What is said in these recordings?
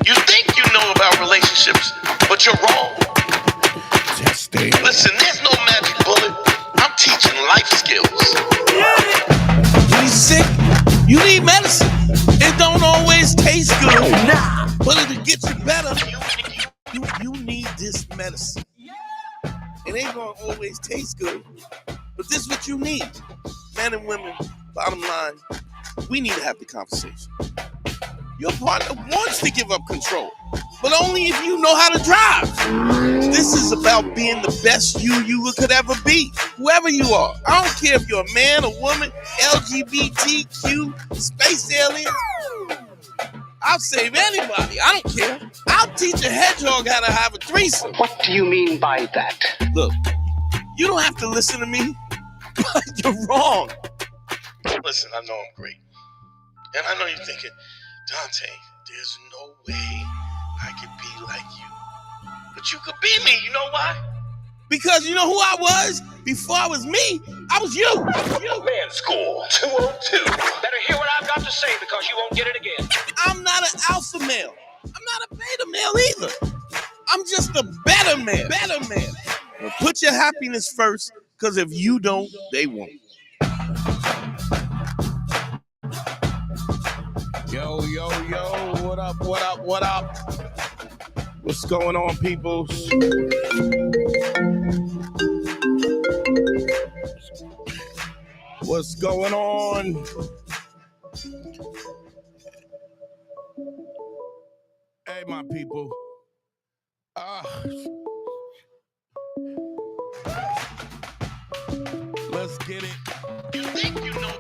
You think you know about relationships, but you're wrong. Just stay. Listen, there's no magic bullet. I'm teaching life skills. When he's sick, you need medicine. It don't always taste good, but it'll get you better. You need this medicine. It ain't gonna always taste good, but this is what you need. Men and women, bottom line, we need to have the conversation. Your partner wants to give up control, but only if you know how to drive. This is about being the best you could ever be, whoever you are. I don't care if you're a man, a woman, LGBTQ, space alien. I'll save anybody. I don't care. I'll teach a hedgehog how to have a threesome. What do you mean by that? Look, you don't have to listen to me, but you're wrong. Listen, I know I'm great. And I know you're thinking, Dante, there's no way I could be like you. But you could be me, you know why? Because you know who I was? Before I was me, I was you. Man, score 202. Better hear what I've got to say because you won't get it again. I'm not an alpha male. I'm not a beta male either. I'm just a better man. Well, put your happiness first, because if you don't, they won't. Yo, what up? What's going on, people? What's going on? Hey, my people. Let's get it. You think you know.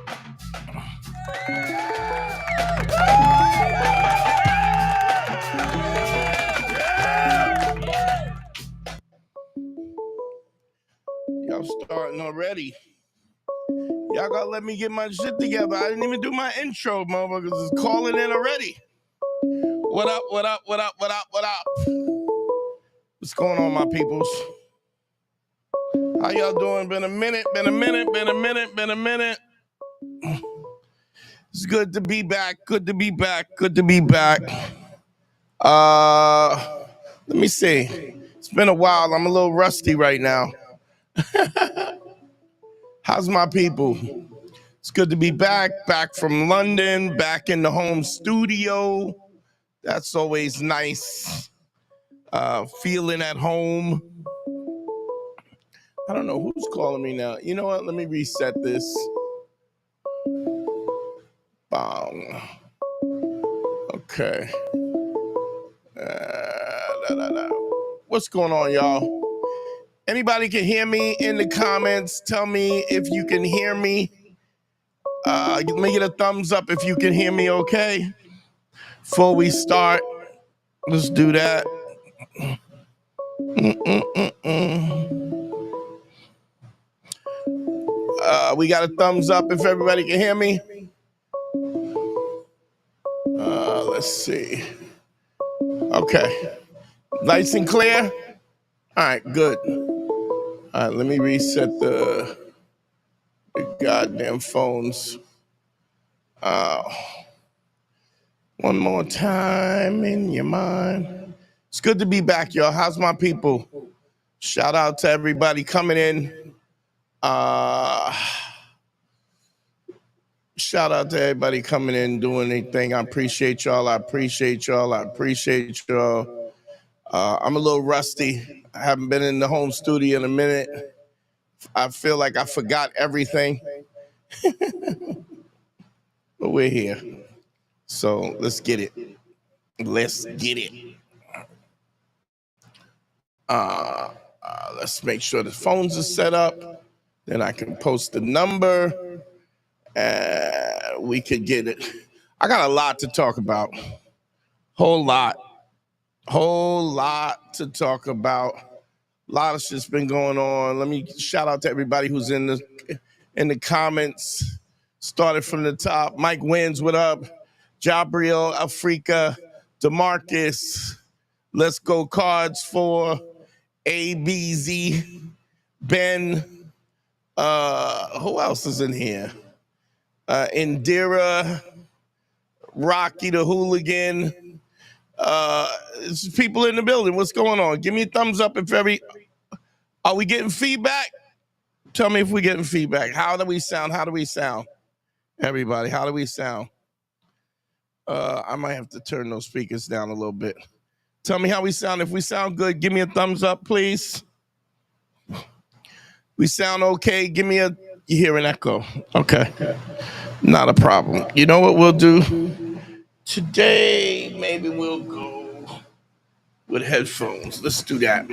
Y'all starting already. Y'all gotta let me get my shit together. I didn't even do my intro, motherfuckers is calling in already. What up? What's going on, my peoples? How y'all doing? Been a minute. It's good to be back. Let me see. It's been a while. I'm a little rusty right now. How's my people? It's good to be back from London, back in the home studio. That's always nice. Feeling at home. I don't know who's calling me now. You know what? Let me reset this. Bong. Okay. What's going on, y'all? Anybody can hear me in the comments. Tell me if you can hear me. Let me get a thumbs up if you can hear me, okay? Before we start, let's do that. We got a thumbs up if everybody can hear me. Let's see. Okay. Nice and clear? All right, good. All right, let me reset the goddamn phones. One more time in your mind. It's good to be back, y'all. How's my people? Shout out to everybody coming in. Shout out to everybody coming in, doing anything. I appreciate y'all. I'm a little rusty. I haven't been in the home studio in a minute. I feel like I forgot everything. But we're here. So let's get it. Let's make sure the phones are set up. Then I can post the number. We could get it. I got a lot to talk about. Whole lot to talk about. A lot of shit's been going on. Let me shout out to everybody who's in the comments. Started from the top. Mike Wins, what up? Jabriel, Africa, DeMarcus. Let's go cards for ABZ. Ben. Who else is in here? Indira, Rocky the Hooligan, It's people in the building. What's going on? Give me a thumbs up if are we getting feedback? Tell me if we're getting feedback. How do we sound? How do we sound? Everybody, how do we sound? I might have to turn those speakers down a little bit. Tell me how we sound. If we sound good, give me a thumbs up, please. We sound okay. Give me you hear an echo. Okay. Not a problem. You know what we'll do? Today, maybe we'll go with headphones. Let's do that.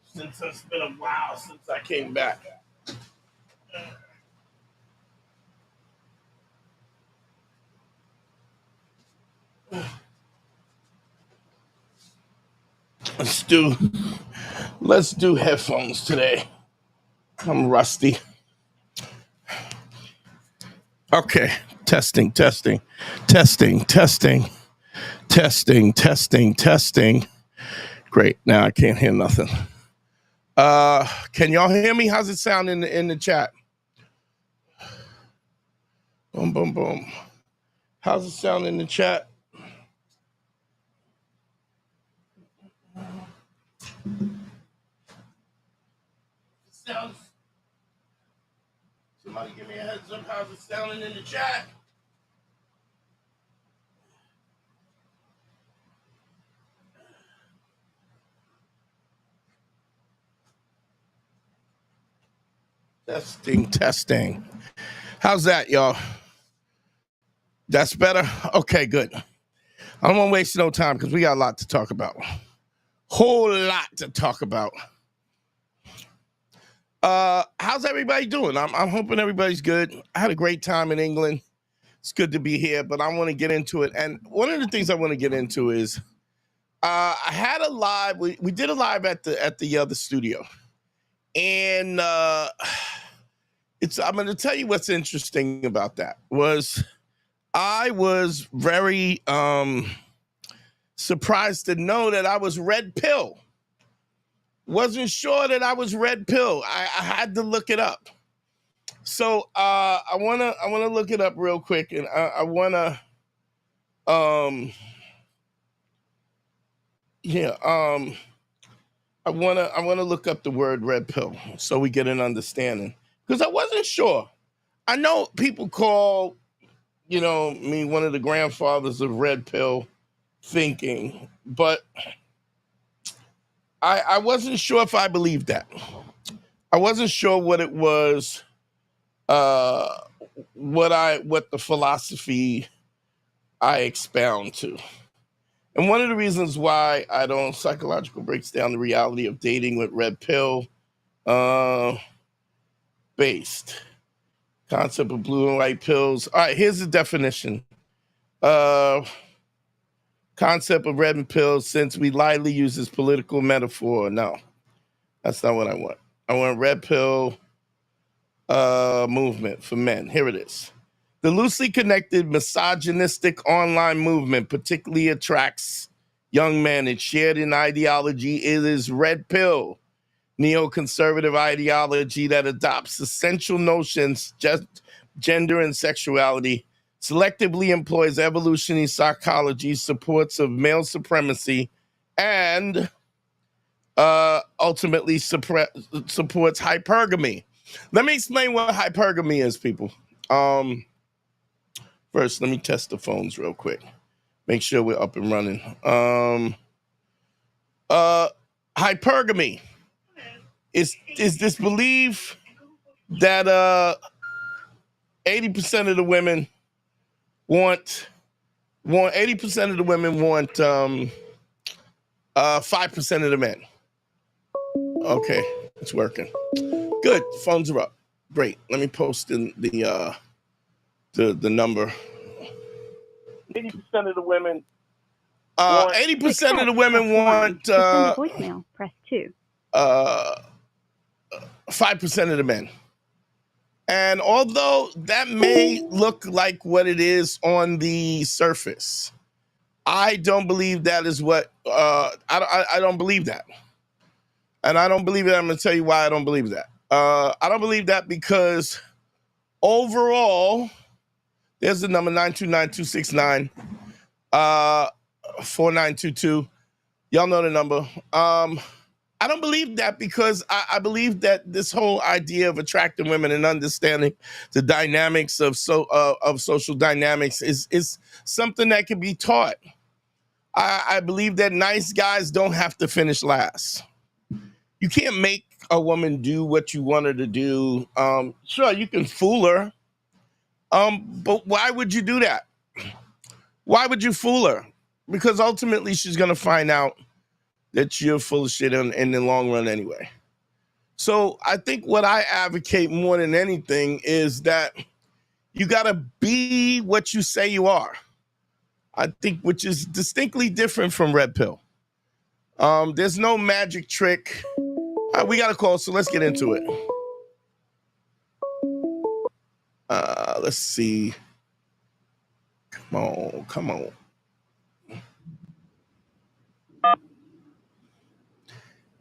Since it's been a while since I came back. Let's do headphones today. I'm rusty. Okay, testing. Great. Now I can't hear nothing. Can y'all hear me? How's it sound in the chat? Boom, boom, boom. How's it sound in the chat? Somebody give me a heads up. How's it sounding in the chat? Testing. How's that, y'all? That's better? Okay, good. I don't want to waste no time because we got a lot to talk about. Whole lot to talk about. How's everybody doing? I'm hoping everybody's good. I had a great time in England. It's good to be here, but I want to get into it. And one of the things I want to get into is I had a live. We did a live at the other studio, and I'm going to tell you what's interesting about that. I was very surprised to know that I was red pill. Wasn't sure that I was red pill. I had to look it up. So I wanna look it up real quick, and I wanna I wanna look up the word red pill so we get an understanding, because I wasn't sure. I know people call me one of the grandfathers of red pill thinking, but I wasn't sure if I believed that. I wasn't sure what it was, what the philosophy I expound to. And one of the reasons why I don't, psychological breaks down the reality of dating with red pill based concept of blue and white pills. All right, here's the definition. Concept of red pills, since we lightly use this political metaphor. No, that's not what I want. I want red pill movement for men. Here it is. The loosely connected misogynistic online movement particularly attracts young men. It's shared in ideology. It is red pill, neoconservative ideology that adopts essential notions, gender and sexuality, selectively employs evolutionary psychology, supports of male supremacy, and ultimately supports hypergamy. Let me explain what hypergamy is, people. First, let me test the phones real quick. Make sure we're up and running. Hypergamy is this belief that 80% of the women want 80% of the women want 5% of the men. Okay, it's working. Good, phones are up. Great. Let me post in the number. 80% of the women. 80% of the women want. To send a voicemail, press 2. 5% of the men. And although that may look like what it is on the surface, I don't believe that is what. I don't believe that, and I don't believe it. I'm going to tell you why I don't believe that. I don't believe that because overall, there's the number 929-269. 4922. Y'all know the number. I don't believe that because I believe that this whole idea of attracting women and understanding the dynamics of social dynamics is something that can be taught. I believe that nice guys don't have to finish last. You can't make a woman do what you want her to do. Sure, you can fool her, but why would you do that? Why would you fool her? Because ultimately she's gonna find out that you're full of shit in the long run anyway. So I think what I advocate more than anything is that you gotta be what you say you are. I think, which is distinctly different from red pill. There's no magic trick. We got a call, so let's get into it. Let's see. Come on.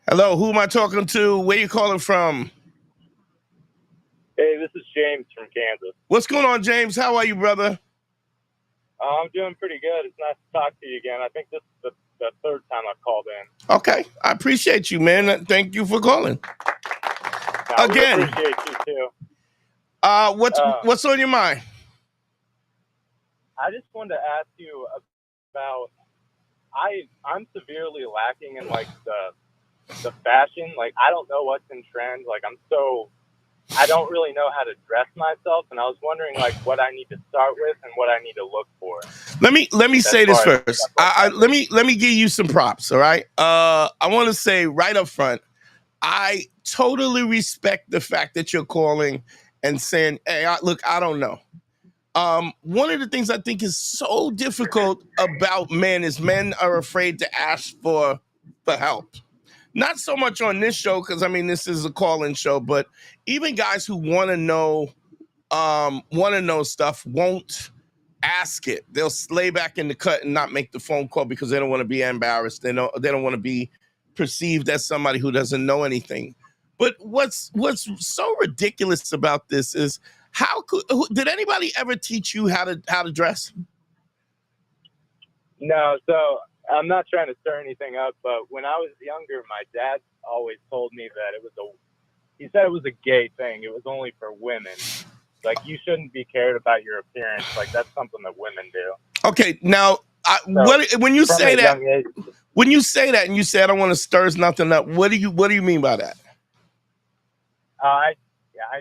Hello, who am I talking to? Where you calling from? Hey, this is James from Kansas. What's going on, James? How are you, brother? I'm doing pretty good. It's nice to talk to you again. I think this is the third time I've called in. Okay, I appreciate you, man. Thank you for calling. Again, we appreciate you too. What's on your mind? I just wanted to ask you about. I'm severely lacking in like the fashion. Like I don't know what's in trend. Like I don't really know how to dress myself, and I was wondering like what I need to start with and what I need to look for. Let me say this first. Let me give you some props. All right. I want to say right up front, I totally respect the fact that you're calling and saying, "Hey, look, I don't know." One of the things I think is so difficult about men is men are afraid to ask for help. Not so much on this show, because I mean this is a call-in show, but even guys who want to know stuff won't ask it. They'll lay back in the cut and not make the phone call because they don't want to be embarrassed. They don't want to be perceived as somebody who doesn't know anything. But what's so ridiculous about this is did anybody ever teach you how to dress? No, so I'm not trying to stir anything up, but when I was younger, my dad always told me that he said it was a gay thing. It was only for women. Like you shouldn't be cared about your appearance. Like that's something that women do. Okay, now when you say that and you say I don't want to stir nothing up, what do you mean by that? I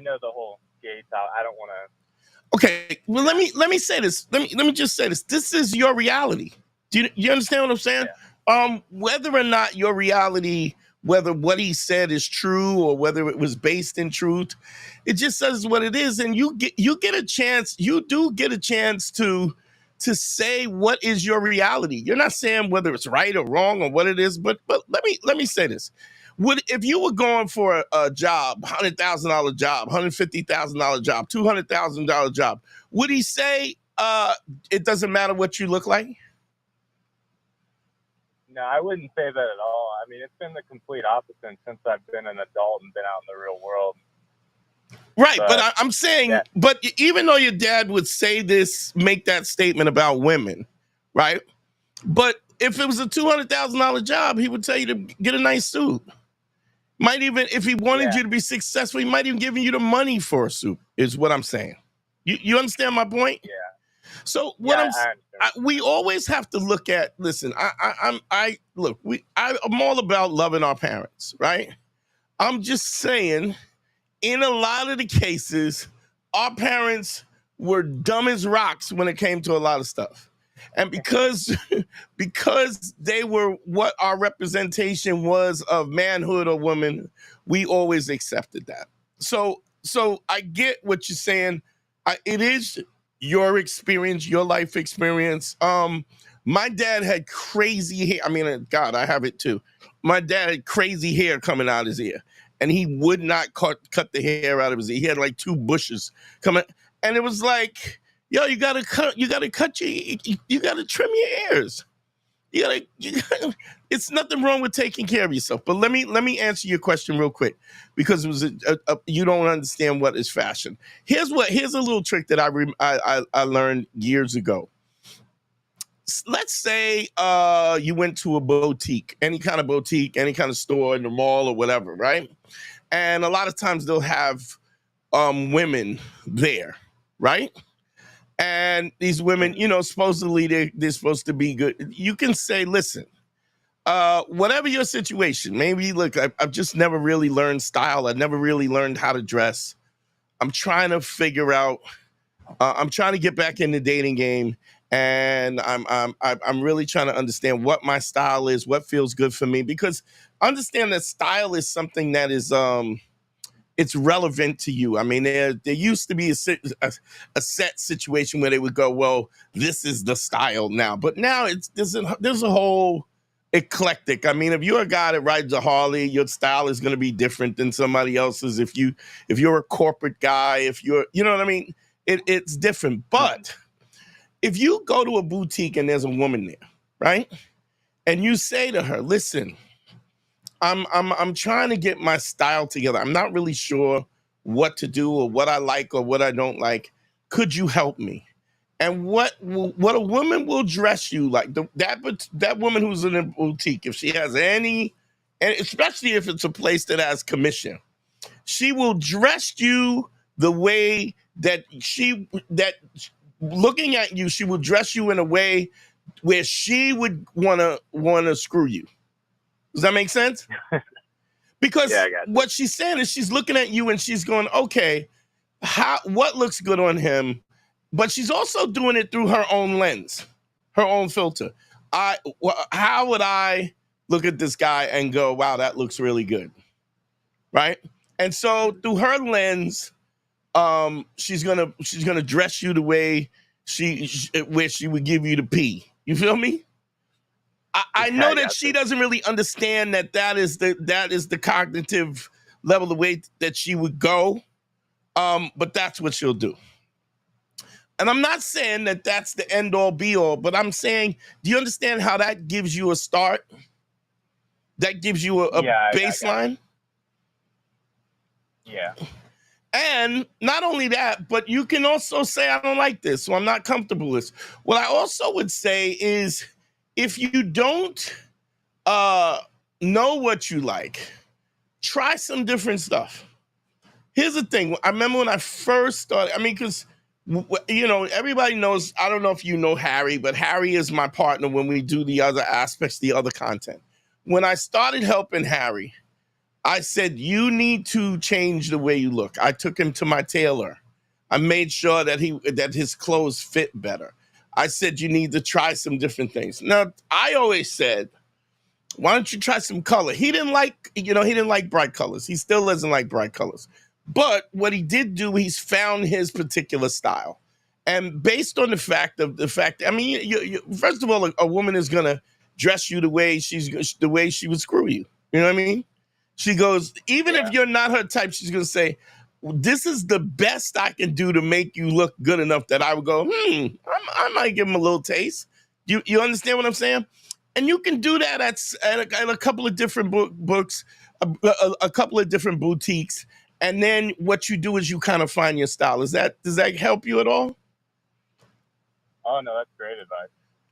know the whole gay talk. I don't want to. Okay, well let me say this. Let me just say this. This is your reality. Do you understand what I'm saying? Yeah. Whether or not your reality, whether what he said is true or whether it was based in truth, it just says what it is, and you get a chance. You do get a chance to say what is your reality. You're not saying whether it's right or wrong or what it is, but let me say this. If you were going for a job, $100,000 job, $150,000 job, $200,000 job, would he say it doesn't matter what you look like? No, I wouldn't say that at all. I mean, it's been the complete opposite since I've been an adult and been out in the real world. Right, but I'm saying, yeah. But even though your dad would say this, make that statement about women, right? But if it was a $200,000 job, he would tell you to get a nice suit. Might even, if he wanted you to be successful, he might even give you the money for a suit, is what I'm saying. You understand my point? Yeah. So what we always have to look at. Listen, I'm all about loving our parents, right? I'm just saying, in a lot of the cases, our parents were dumb as rocks when it came to a lot of stuff, and because they were what our representation was of manhood or woman, we always accepted that. So I get what you're saying. It is your experience, your life experience. My dad had crazy hair. I mean, God, I have it too. My dad had crazy hair coming out of his ear, and he would not cut the hair out of his ear. He had like 2 bushes coming, and it was like, yo, you gotta trim your ears. It's nothing wrong with taking care of yourself. But let me answer your question real quick, because it was you don't understand what is fashion. Here's a little trick that I learned years ago. let's say you went to a boutique, any kind of store in the mall or whatever, right? And a lot of times they'll have women there, right? And these women, supposedly they're supposed to be good. You can say, listen, whatever your situation, maybe look, I've just never really learned style. I've never really learned how to dress. I'm trying to figure out. I'm trying to get back in the dating game, and I'm really trying to understand what my style is, what feels good for me. Because understand that style is something that is it's relevant to you. I mean, there used to be a set situation where they would go, well, this is the style now, but now there's a whole eclectic. I mean, if you're a guy that rides a Harley, your style is going to be different than somebody else's. If you're a corporate guy, if you're, you know what I mean, it's different. But if you go to a boutique and there's a woman there, right, and you say to her, listen, I'm trying to get my style together. I'm not really sure what to do or what I like or what I don't like. Could you help me? And what a woman will dress you like, that woman who's in a boutique, if she has any, and especially if it's a place that has commission, she will dress you the way that looking at you, she will dress you in a way where she would wanna screw you. Does that make sense? Because what she's saying is she's looking at you and she's going, okay, what looks good on him? But she's also doing it through her own lens, her own filter. How would I look at this guy and go, wow, that looks really good, right? And so through her lens, she's gonna dress you the way where she would give you the P. You feel me? I know that she doesn't really understand that is the cognitive level, the way that she would go, but that's what she'll do. And I'm not saying that that's the end all be all, but I'm saying, do you understand how that gives you a start? That gives you a baseline? Yeah. And not only that, but you can also say, I don't like this, so I'm not comfortable with this. What I also would say is, if you don't know what you like, try some different stuff. Here's the thing. I remember when I first started, I mean, because, everybody knows, I don't know if you know Harry, but Harry is my partner when we do the other aspects, the other content. When I started helping Harry, I said, you need to change the way you look. I took him to my tailor. I made sure that his clothes fit better. I said, you need to try some different things. Now, I always said, why don't you try some color? He didn't like bright colors. He still doesn't like bright colors. But what he did do, he's found his particular style. And based on the fact, I mean, first of all, a woman is going to dress you the way she would screw you. You know what I mean? She goes, even if you're not her type, she's going to say, this is the best I can do to make you look good enough that I would go, I might give him a little taste. You understand what I'm saying? And you can do that at a couple of different books, a couple of different boutiques. And then what you do is you kind of find your style. Does that help you at all? Oh, no, that's great advice.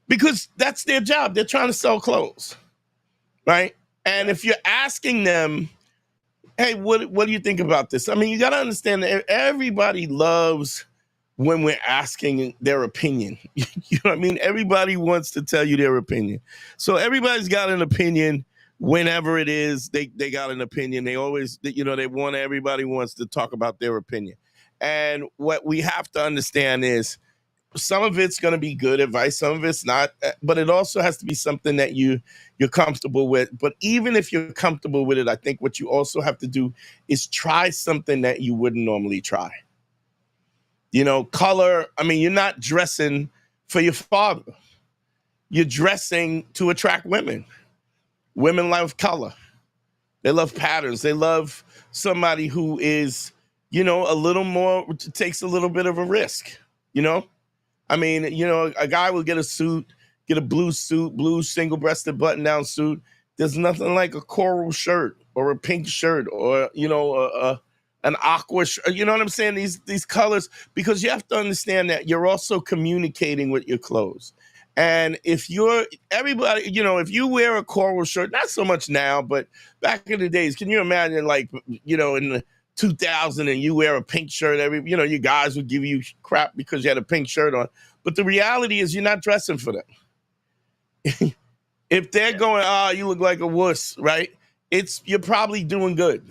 Because that's their job. They're trying to sell clothes, right? And if you're asking them, hey, what do you think about this? I mean, you got to understand that everybody loves when we're asking their opinion. You know what I mean? Everybody wants to tell you their opinion. So everybody's got an opinion whenever it is. They got an opinion. They always, everybody wants to talk about their opinion. And what we have to understand is some of it's going to be good advice, some of it's not, but it also has to be something that you're comfortable with. But even if you're comfortable with it, I think what you also have to do is try something that you wouldn't normally try. Color. I mean, you're not dressing for your father. You're dressing to attract women. Women love color. They love patterns. They love somebody who is, a little more, takes a little bit of a risk, I mean, a guy will get a blue suit, blue single-breasted button-down suit. There's nothing like a coral shirt or a pink shirt or, an aqua shirt. You know what I'm saying? These colors, because you have to understand that you're also communicating with your clothes. And if everybody, if you wear a coral shirt, not so much now, but back in the days, can you imagine, like, in the 2000 and you wear a pink shirt, your guys would give you crap because you had a pink shirt on. But the reality is you're not dressing for them. If they're going, you look like a wuss, right? You're probably doing good.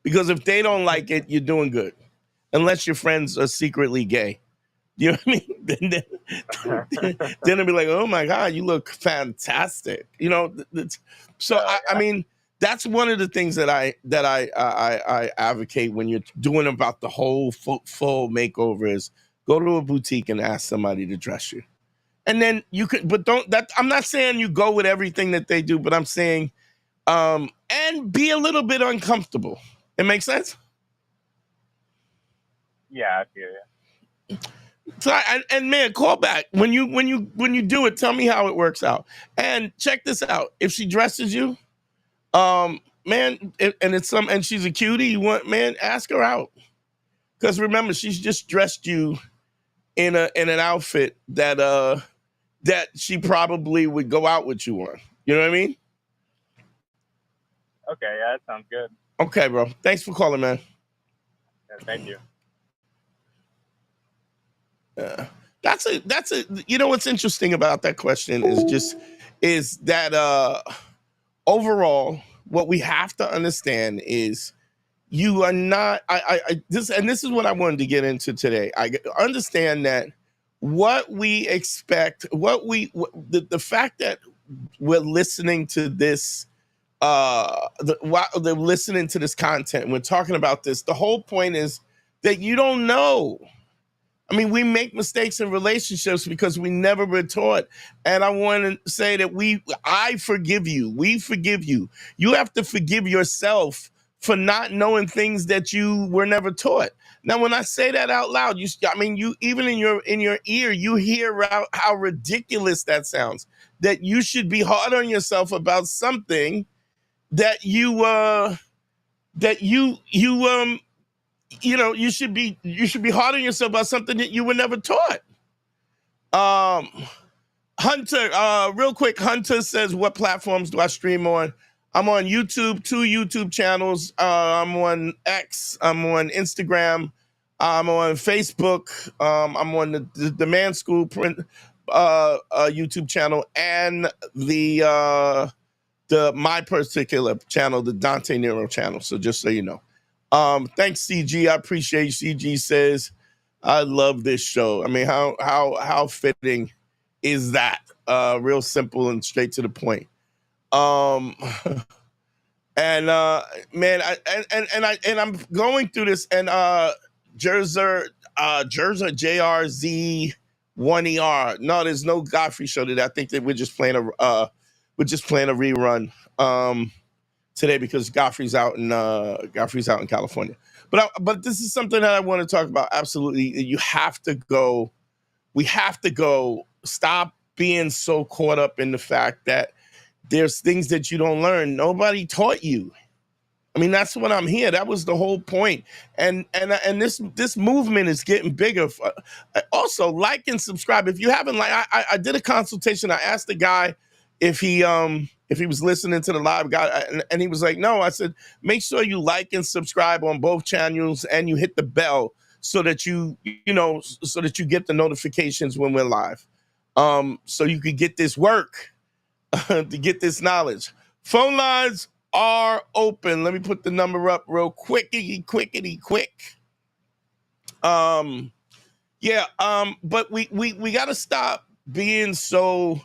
Because if they don't like it, you're doing good. Unless your friends are secretly gay. You know what I mean? Then they'll be like, oh my God, you look fantastic. So I mean, that's one of the things that I advocate when you're doing about the whole full makeover is go to a boutique and ask somebody to dress you. And then you could, but I'm not saying you go with everything that they do, but I'm saying, and be a little bit uncomfortable. It makes sense? Yeah, I feel you. So and man, call back when you do it. Tell me how it works out. And check this out: if she dresses you, man, and she's a cutie, ask her out. Because remember, she's just dressed you in an outfit that she probably would go out with you on. You know what I mean? Okay, yeah, that sounds good. Okay, bro. Thanks for calling, man. Yeah, thank you. That's what's interesting about that question is that overall what we have to understand is you are not this is what I wanted to get into today. I understand that what we expect, the fact that we're listening to this they're listening to this content, we're talking about this, the whole point is that you don't know. I mean, we make mistakes in relationships because we never were taught. And I want to say that I forgive you. We forgive you. You have to forgive yourself for not knowing things that you were never taught. Now, when I say that out loud, you even in your ear, you hear how ridiculous that sounds. That you should be hard on yourself about something that you should be hard on yourself about something that you were never taught. Hunter, real quick, Hunter says, what platforms do I stream on? I'm on YouTube, 2 YouTube channels. I'm on X. I'm on Instagram. I'm on Facebook. I'm on the Man School YouTube channel and the my particular channel, the Dante Nero channel. So just so you know. Thanks, CG. I appreciate you. CG says, I love this show. I mean, how fitting is that? Real simple and straight to the point. And man, I'm going through this, and Jerzer JRZ1ER. No, there's no Godfrey show today. I think that we're just playing a rerun today because Godfrey's out in California. But this is something that I want to talk about. Absolutely, we have to go. Stop being so caught up in the fact that there's things that you don't learn. Nobody taught you. I mean, that's what I'm here. That was the whole point. And this movement is getting bigger. Also, like and subscribe. If you haven't, I did a consultation. I asked the guy if he was listening to the live guy, and he was like, no. I said, make sure you like and subscribe on both channels, and you hit the bell so that you get the notifications when we're live. So you could get this work, to get this knowledge. Phone lines are open. Let me put the number up real quickity quick. But we got to stop being so,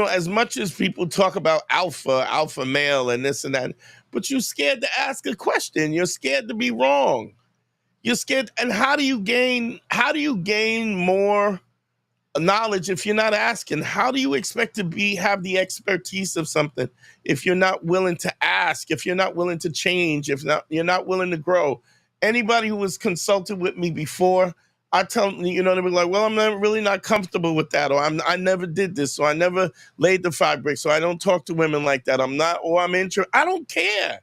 as much as people talk about alpha male and this and that, but you're scared to ask a question. You're scared to be wrong. You're scared. And how do you gain more knowledge if you're not asking? How do you expect to have the expertise of something if you're not willing to ask, if you're not willing to change, you're not willing to grow? Anybody who has consulted with me before, I tell them, they be like, well, I'm not comfortable with that, or I never did this, so I never laid the 5 bricks, so I don't talk to women like that. I'm I don't care.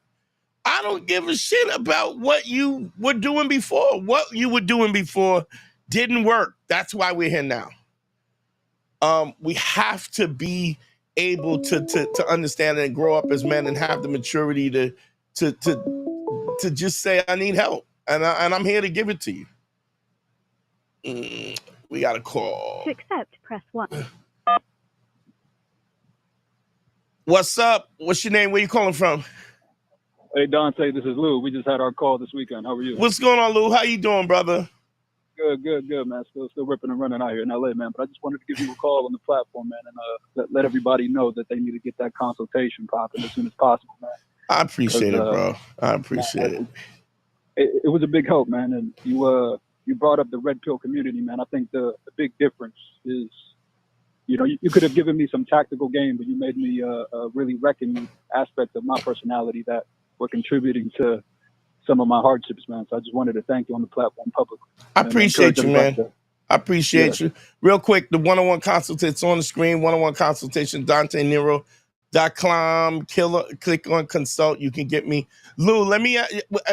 I don't give a shit about what you were doing before. What you were doing before didn't work. That's why we're here now. We have to be able to understand and grow up as men and have the maturity to just say, I need help, and I'm here to give it to you. We got a call. To accept, press 1. What's up? What's your name? Where you calling from? Hey, Dante, this is Lou. We just had our call this weekend. How are you? What's going on, Lou? How you doing, brother? Good, man. Still ripping and running out here in LA, man. But I just wanted to give you a call on the platform, man, and let everybody know that they need to get that consultation popping as soon as possible, man. I appreciate it, bro. I appreciate it. It was a big help, man. And you brought up the red pill community, man. I think the big difference is, you could have given me some tactical game, but you made me really reckon aspects of my personality that were contributing to some of my hardships, man. So I just wanted to thank you on the platform publicly. I appreciate you, man. I appreciate you. Real quick, the one-on-one consultation, it's on the screen, one-on-one consultation, DanteNero.com. Click on consult. You can get me. Lou, let me, I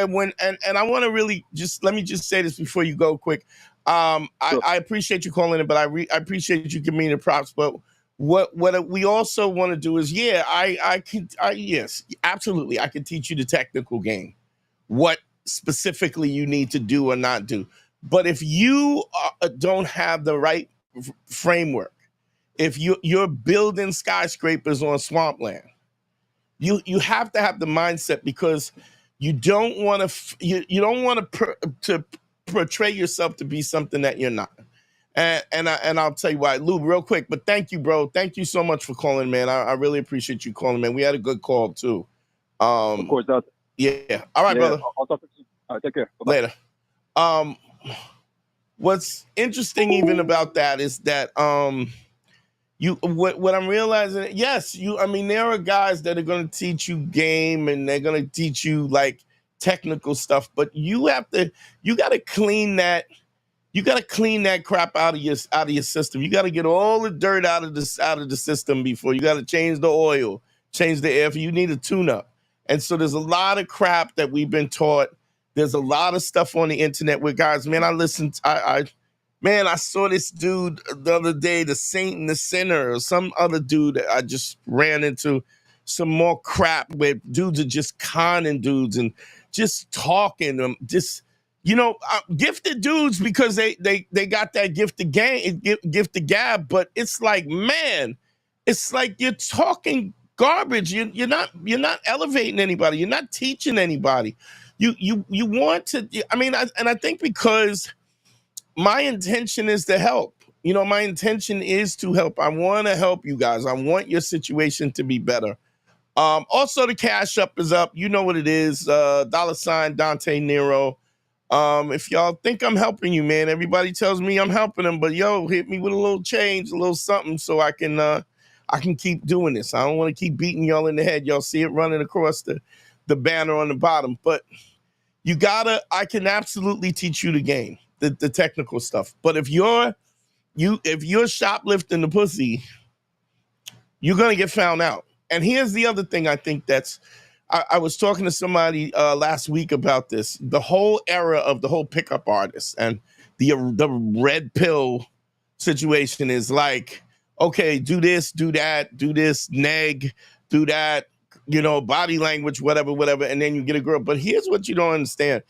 want to really let me just say this before you go quick. I appreciate you calling in, but I appreciate you giving me the props. But what we also want to do is, yes, absolutely, I can teach you the technical game, what specifically you need to do or not do. But if you don't have the right framework, if you're building skyscrapers on swampland, you have to have the mindset, because you don't want to portray yourself to be something that you're not. And I'll tell you why. Lou, real quick, but thank you, bro. Thank you so much for calling, man. I really appreciate you calling, man. We had a good call too. Of course, Dante. Yeah. All right, brother. I'll talk to you. All right, take care. Bye-bye. Later. What's interesting even about that is that what I'm realizing, yes, there are guys that are going to teach you game and they're going to teach you like technical stuff, but you got to clean that. You got to clean that crap out of your system. You got to get all the dirt out of the system before you got to change the oil, change the air. You need a tune-up. And so there's a lot of crap that we've been taught. There's a lot of stuff on the internet where guys, man, I saw this dude the other day, the Saint and the Sinner, or some other dude that I just ran into some more crap where dudes are just conning dudes and just talking them, just, gifted dudes because they got that gifted gab, but it's like, man, it's like you're talking garbage. You're not elevating anybody. You're not teaching anybody. You want to. I think because my intention is to help. My intention is to help. I want to help you guys. I want your situation to be better. Also, the Cash App is up. You know what it is. $ Dante Nero. If y'all think I'm helping you, man, everybody tells me I'm helping them, but hit me with a little change, a little something, so I can keep doing this. I don't want to keep beating y'all in the head. Y'all see it running across the banner on the bottom, but I can absolutely teach you the game, the technical stuff. But if you're shoplifting the pussy, you're gonna get found out. And here's the other thing I think I was talking to somebody last week about this, the whole era of the whole pickup artist and the red pill situation is like, okay, do this, do that, do this, neg, do that, body language, whatever, and then you get a girl. But here's what you don't understand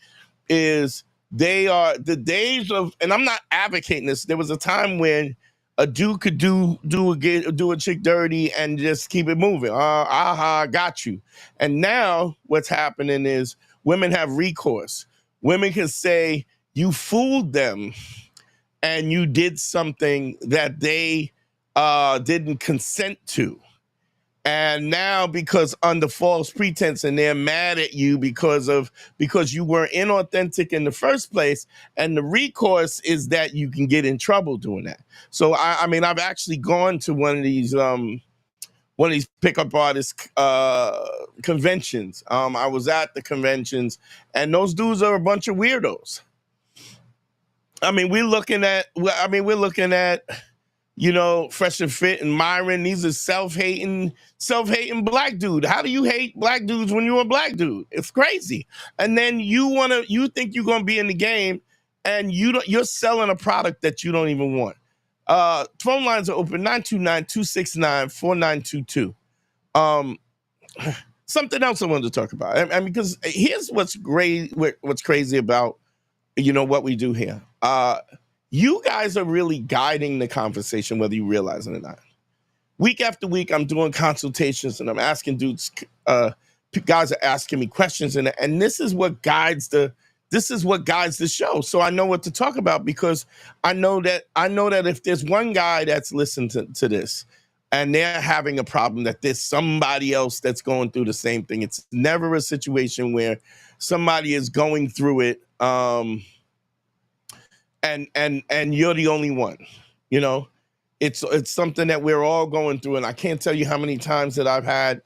is they are the days of, and I'm not advocating this. There was a time when a dude could do a chick dirty and just keep it moving. Got you. And now what's happening is women have recourse. Women can say you fooled them and you did something that they didn't consent to. And now, because under false pretense, and they're mad at you because you were inauthentic in the first place, and the recourse is that you can get in trouble doing that. So I've actually gone to one of these pickup artist conventions. I was at the conventions, and those dudes are a bunch of weirdos. We're looking at Fresh and Fit and Myron. These are self-hating black dude. How do you hate black dudes when you're a black dude? It's crazy. And then you think you're gonna be in the game, and you're selling a product that you don't even want. Phone lines are open, 929-269-4922. Something else I wanted to talk about. And because here's what's great, what's crazy about, what we do here. You guys are really guiding the conversation, whether you realize it or not. Week after week, I'm doing consultations and I'm asking dudes, guys are asking me questions, and this is what guides the show. So I know what to talk about, because I know that if there's one guy that's listened to this and they're having a problem, that there's somebody else that's going through the same thing. It's never a situation where somebody is going through it and you're the only one. It's something that we're all going through, and I can't tell you how many times that I've had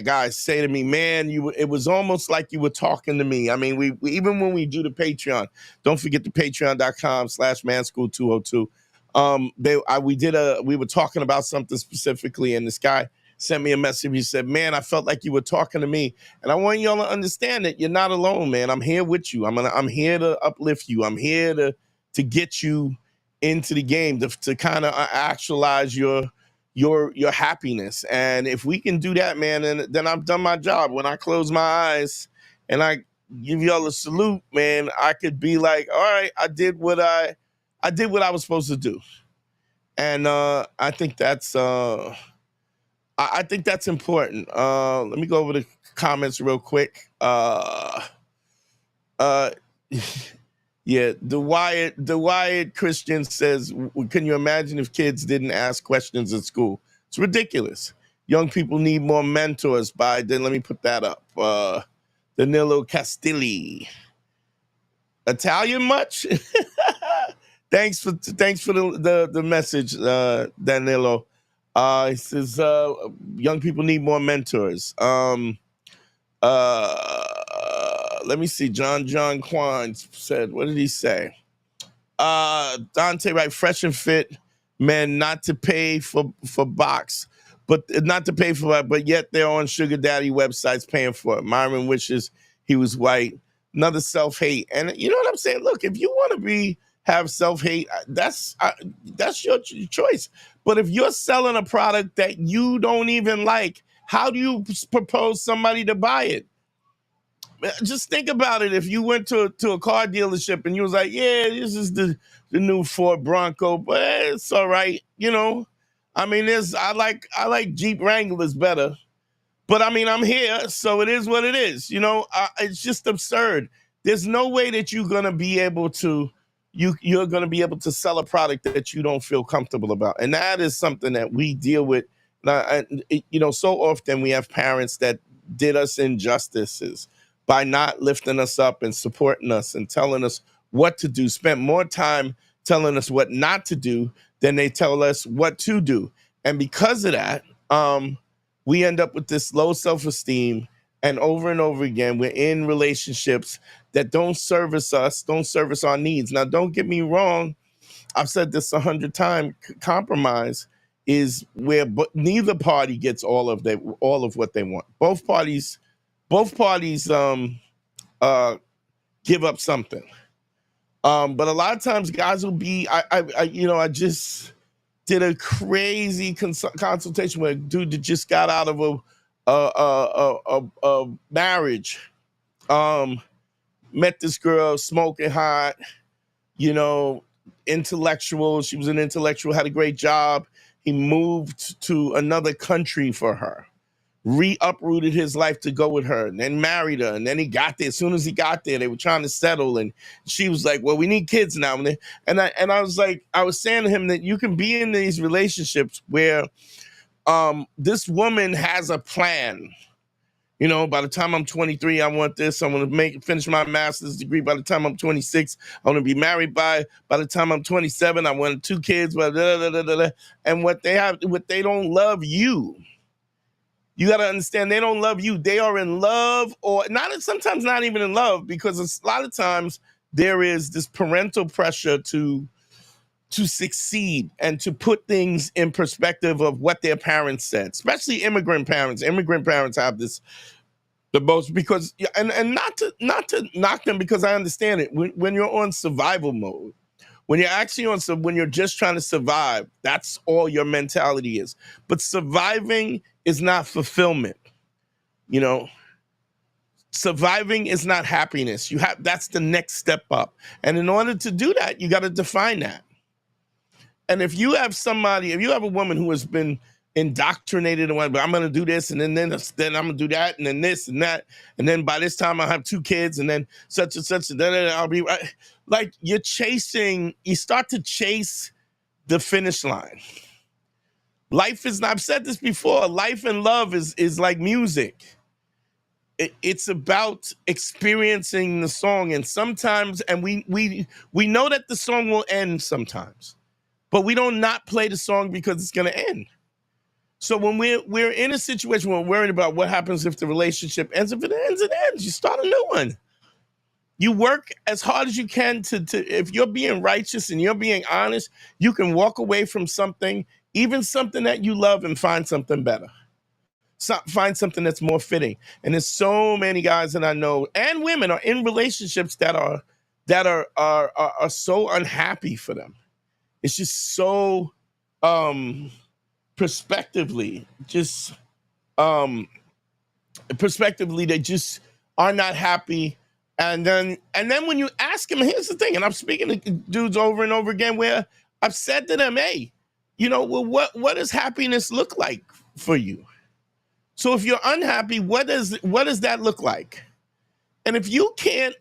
guys say to me, "Man, it was almost like you were talking to me." I mean, we even when we do the Patreon, don't forget the patreon.com/manschool202. We were talking about something specifically, and this guy sent me a message. He said, "Man, I felt like you were talking to me." And I want y'all to understand that you're not alone, man. I'm here with you. I'm here to uplift you. I'm here to get you into the game, to kind of actualize your happiness. And if we can do that, man, then I've done my job. When I close my eyes and I give y'all a salute, man, I could be like, all right, I did what I was supposed to do. And I think that's I think that's important. Let me go over the comments real quick. Yeah, the Wyatt Christian says, "Can you imagine if kids didn't ask questions at school? It's ridiculous. Young people need more mentors." Then let me put that up. Danilo Castilli. Italian much? Thanks for the message, Danilo. He says young people need more mentors. Let me see. John Kwan said, what did he say? Dante, right? Fresh and fit men, not to pay for box, but not to pay for it, but yet they're on sugar daddy websites paying for it. Myron wishes he was white. Another self-hate. And you know what I'm saying? Look, if you want to have self-hate, that's your choice. But if you're selling a product that you don't even like, how do you propose somebody to buy it? Just think about it. If you went to a car dealership and you was like, yeah, this is the new Ford Bronco, but it's all right. I mean, I like Jeep Wranglers better, but I mean, I'm here, so it is what it is. It's just absurd. There's no way that you're going to be able to sell a product that you don't feel comfortable about. And that is something that we deal with. So often we have parents that did us injustices by not lifting us up and supporting us and telling us what to do, spent more time telling us what not to do than they tell us what to do. And because of that, we end up with this low self-esteem. And over again, we're in relationships that don't service us, don't service our needs. Now, don't get me wrong. I've said this 100 times. Compromise is where neither party gets all of what they want. Both parties give up something. But a lot of times guys will be, I just did a crazy consultation with a dude that just got out of a marriage. Met this girl, smoking hot, intellectual. She was an intellectual, had a great job. He moved to another country for her. Uprooted his life to go with her, and then married her. And then he got there. As soon as he got there, they were trying to settle. And she was like, well, we need kids now. And I was like, I was saying to him that you can be in these relationships where this woman has a plan. By the time I'm 23, I want this. I want to finish my master's degree. By the time I'm 26, I want to be married. By the time I'm 27, I want 2 kids. And what they don't love you. You got to understand, they don't love you. They are in love, or not. Sometimes not even in love, because a lot of times there is this parental pressure to succeed and to put things in perspective of what their parents said, especially immigrant parents. Immigrant parents have this the most, because and not to knock them, because I understand it. When you're on survival mode, When you're actually when you're just trying to survive, that's all your mentality is. But surviving is not fulfillment. You know, surviving is not happiness. That's the next step up. And in order to do that, you got to define that. And if you have a woman who has been indoctrinated in, I'm going to do this, and then I'm going to do that, and then this and that, and then by this time I'll have 2 kids, and then such and such, and then I'll be right. Like you start to chase the finish line. Life is, I've said this before, life and love is like music. It's about experiencing the song, and sometimes, and we know that the song will end sometimes, but we don't not play the song because it's going to end. So when we're in a situation where we're worried about what happens if the relationship ends, if it ends, it ends. You start a new one. You work as hard as you can to if you're being righteous and you're being honest, you can walk away from something, even something that you love, and find something better. Find something that's more fitting. And there's so many guys that I know and women are in relationships that are so unhappy for them. It's just so prospectively they just are not happy. And then when you ask them, here's the thing, and I'm speaking to dudes over and over again where I've said to them, hey, well, what does happiness look like for you? So if you're unhappy, what does that look like? And if you can't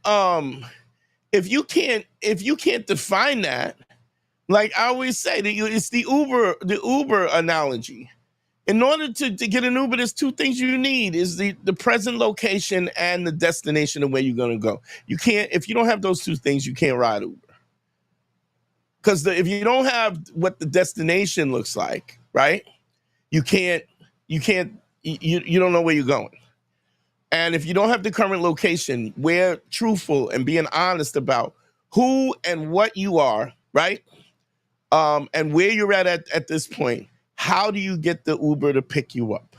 define that, like I always say, it's the Uber analogy. In order to get an Uber, there's 2 things you need: is the present location and the destination of where you're gonna go. If you don't have those 2 things, you can't ride Uber. Because if you don't have what the destination looks like, right? You don't know where you're going. And if you don't have the current location, we're truthful and being honest about who and what you are, right? And where you're at this point, how do you get the Uber to pick you up?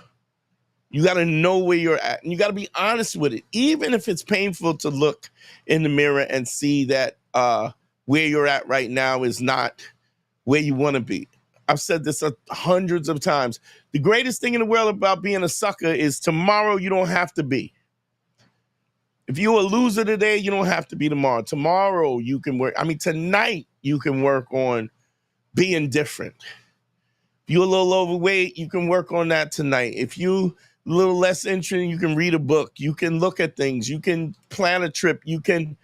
You got to know where you're at, and you got to be honest with it, even if it's painful to look in the mirror and see that where you're at right now is not where you want to be. I've said this hundreds of times. The greatest thing in the world about being a sucker is tomorrow you don't have to be. If you're a loser today, you don't have to be tomorrow. Tomorrow you can work. Tonight you can work on being different. If you're a little overweight, you can work on that tonight. If you a little less interested, you can read a book. You can look at things. You can plan a trip. You can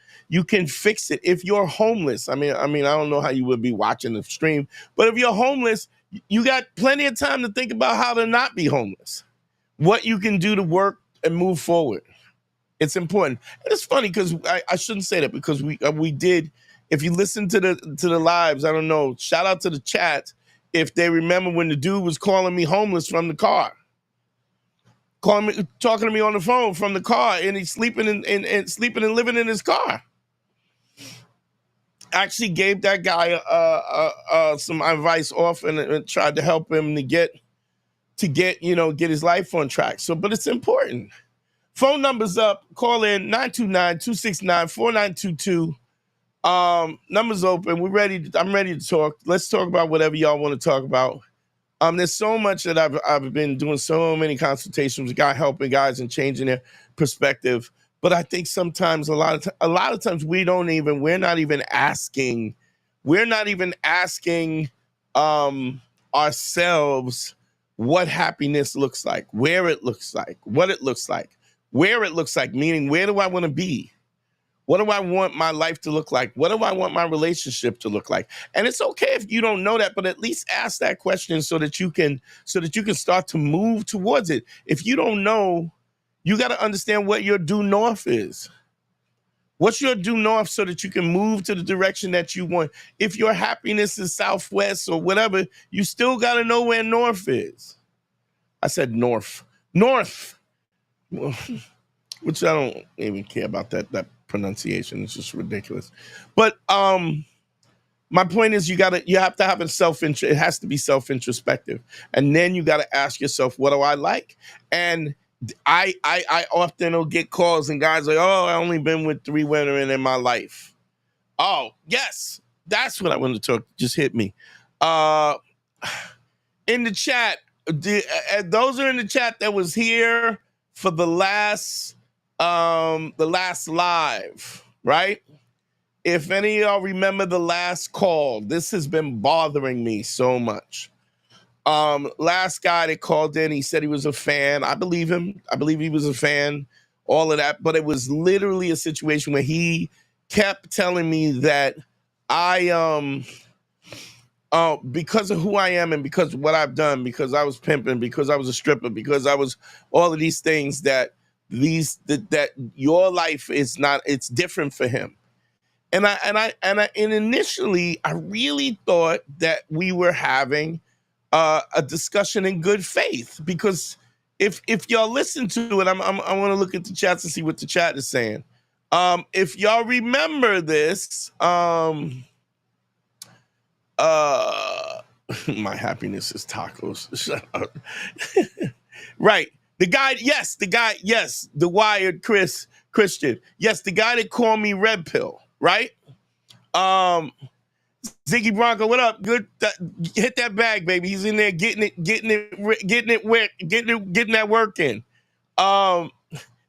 fix it. If you're homeless, I don't know how you would be watching the stream, but if you're homeless, you got plenty of time to think about how to not be homeless. What you can do to work and move forward. It's important. And it's funny because I shouldn't say that, because we did. If you listen to the lives, I don't know. Shout out to the chat if they remember when the dude was calling me homeless from the car, talking to me on the phone from the car, and he's sleeping and living in his car. Actually gave that guy some advice off and tried to help him to get his life on track. So, but it's important. Phone numbers up. Call in 929-269-4922. Numbers open. I'm ready to talk. Let's talk about whatever y'all want to talk about. There's so much that I've been doing, so many consultations with guys, helping guys and changing their perspective. But I think sometimes a lot of times we're not even asking ourselves what happiness looks like, where it looks like, what it looks like, where it looks like, meaning where do I want to be? What do I want my life to look like? What do I want my relationship to look like? And it's okay if you don't know that, but at least ask that question so that you can start to move towards it. If you don't know, you got to understand what your due north is. What's your due north so that you can move to the direction that you want? If your happiness is southwest or whatever, you still got to know where north is. I said north. North. Which I don't even care about that pronunciation. It's just ridiculous. But my point is you have to have a self-interest. It has to be self-introspective. And then you got to ask yourself, what do I like? And I often will get calls and guys like, oh, I only been with 3 women in my life. Oh, yes. That's what I wanted to talk. Just hit me. In the chat, those are in the chat that was here for the last live, right? If any of y'all remember the last call, this has been bothering me so much. Last guy that called in, he said he was a fan. I believe him. I believe he was a fan, all of that. But it was literally a situation where he kept telling me that because of who I am and because of what I've done, because I was pimping, because I was a stripper, because I was all of these things, that your life is not, it's different for him. And initially I really thought that we were having a discussion in good faith, because if y'all listen to it, I want to look at the chats and see what the chat is saying. If y'all remember this, my happiness is tacos. Shut up. Right. The guy, the Wired Christian. Yes, the guy that called me Red Pill, right? Ziggy Bronco, what up? Good. Hit that bag, baby. He's in there getting that work in.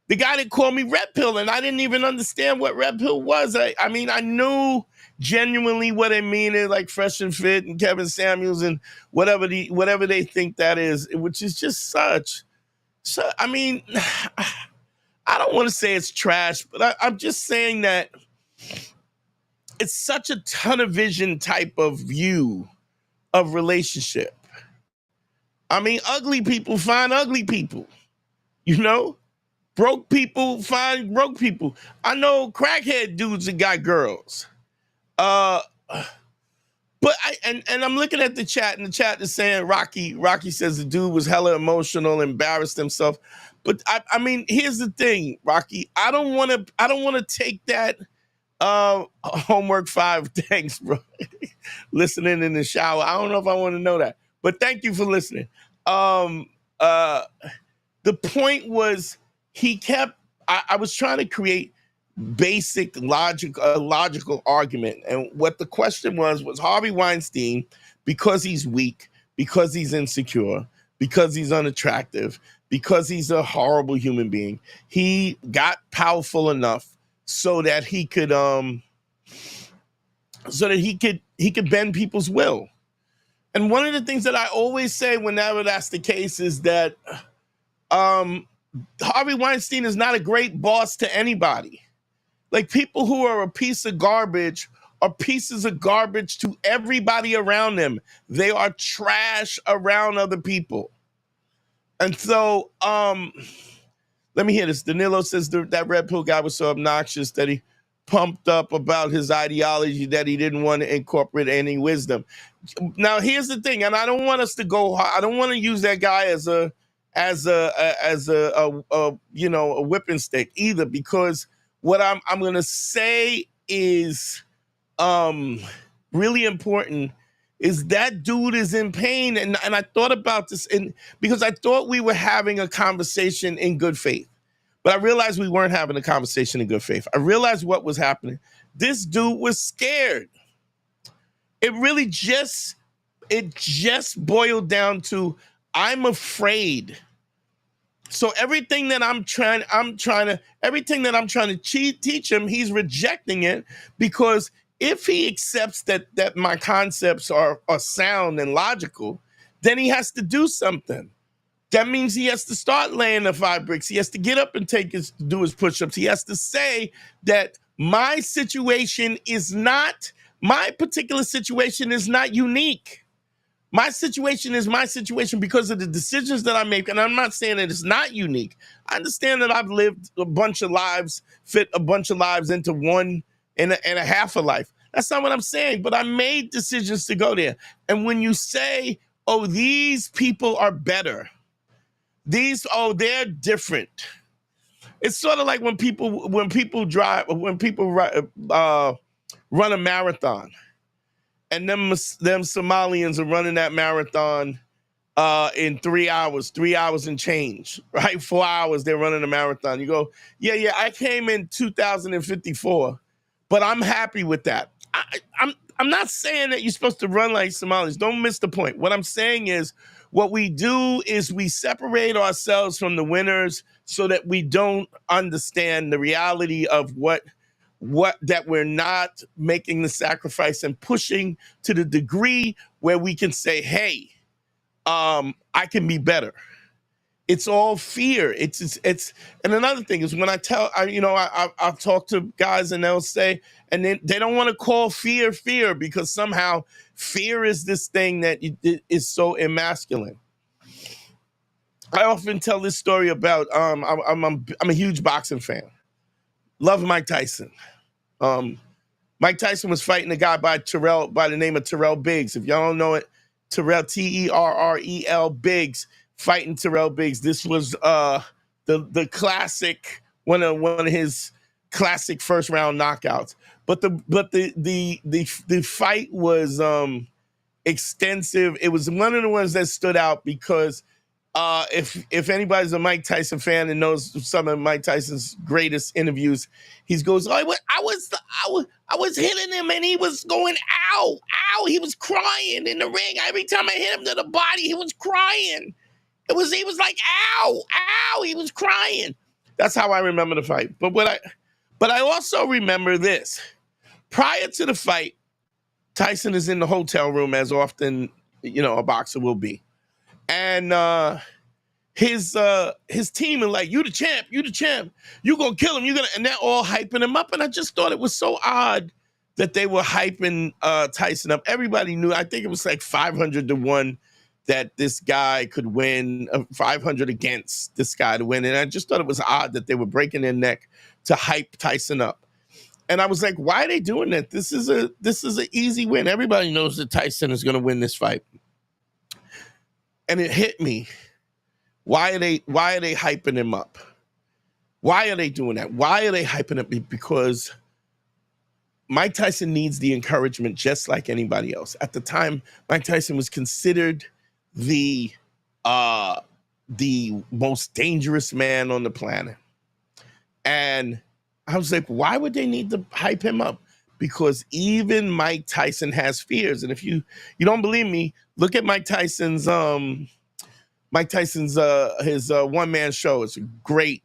The guy that called me Red Pill, and I didn't even understand what Red Pill was. I mean, I knew genuinely what it means, like Fresh and Fit and Kevin Samuels and whatever they think that is, which is just such. So I mean, I don't want to say it's trash, but I'm just saying that it's such a tunnel vision type of view of relationship. I mean, ugly people find ugly people, you know? Broke people find broke people. I know crackhead dudes that got girls. But I'm looking at the chat, and the chat is saying Rocky says the dude was hella emotional, embarrassed himself. But I mean, here's the thing, Rocky. I don't want to take that homework 5. Thanks, bro. Listening in the shower. I don't know if I want to know that, but thank you for listening. The point was, I was trying to create basic logical argument. And what the question was Harvey Weinstein, because he's weak, because he's insecure, because he's unattractive, because he's a horrible human being, he got powerful enough so that he could bend people's will. And one of the things that I always say whenever that's the case is that Harvey Weinstein is not a great boss to anybody. Like, people who are a piece of garbage are pieces of garbage to everybody around them. They are trash around other people. And so, let me hear this. Danilo says that Red Pill guy was so obnoxious that he pumped up about his ideology that he didn't want to incorporate any wisdom. Now, here's the thing, and I don't want us to go. I don't want to use that guy as a whipping stick either, because what I'm going to say is really important. Is that dude is in pain, and I thought about this, because I thought we were having a conversation in good faith, but I realized we weren't having a conversation in good faith. I realized what was happening. This dude was scared. It really just boiled down to, I'm afraid. So everything that I'm trying to teach him, he's rejecting it, because if he accepts that my concepts are sound and logical, then he has to do something. That means he has to start laying the 5 bricks. He has to get up and do his push-ups. He has to say that my particular situation is not unique. My situation is my situation because of the decisions that I make. And I'm not saying that it's not unique. I understand that I've lived a bunch of lives, fit a bunch of lives into one and a half a life. That's not what I'm saying, but I made decisions to go there. And when you say, oh, these people are better, they're different. It's sort of like when people run a marathon, and them Somalians are running that marathon in 3 hours and change, right? 4 hours, they're running a marathon. You go, yeah, I came in 2054, but I'm happy with that. I'm not saying that you're supposed to run like Somalis. Don't miss the point. What I'm saying is what we do is we separate ourselves from the winners so that we don't understand the reality of what that we're not making the sacrifice and pushing to the degree where we can say, hey, I can be better. It's all fear. It's and another thing is when I I'll talk to guys and they'll say, and then they don't want to call fear because somehow fear is this thing that is so emasculine. I often tell this story about I'm a huge boxing fan. Love Mike Tyson. Mike Tyson was fighting a guy by the name of Terrell Biggs. If y'all don't know it, Terrell, Terrel Biggs, fighting Terrell Biggs. This was the classic, one of his classic first round knockouts. But the fight was extensive. It was one of the ones that stood out because if anybody's a Mike Tyson fan and knows some of Mike Tyson's greatest interviews, he goes, I was hitting him and he was going, ow, ow. He was crying in the ring. Every time I hit him to the body, he was crying. He was like, ow, ow. He was crying. That's how I remember the fight. But I also remember this. Prior to the fight, Tyson is in the hotel room as often, a boxer will be. And his team are like, you the champ, you gonna kill him, and they're all hyping him up. And I just thought it was so odd that they were hyping Tyson up. Everybody knew, I think it was like 500 to 1 that this guy could win, 500 against this guy to win. And I just thought it was odd that they were breaking their neck to hype Tyson up. And I was like, why are they doing that? This is an easy win. Everybody knows that Tyson is gonna win this fight. And it hit me. Why are they hyping him up? Why are they doing that? Why are they hyping up? Because Mike Tyson needs the encouragement just like anybody else. At the time, Mike Tyson was considered the most dangerous man on the planet. And I was like, why would they need to hype him up? Because even Mike Tyson has fears. And if you don't believe me, look at Mike Tyson's his one-man show. It's a great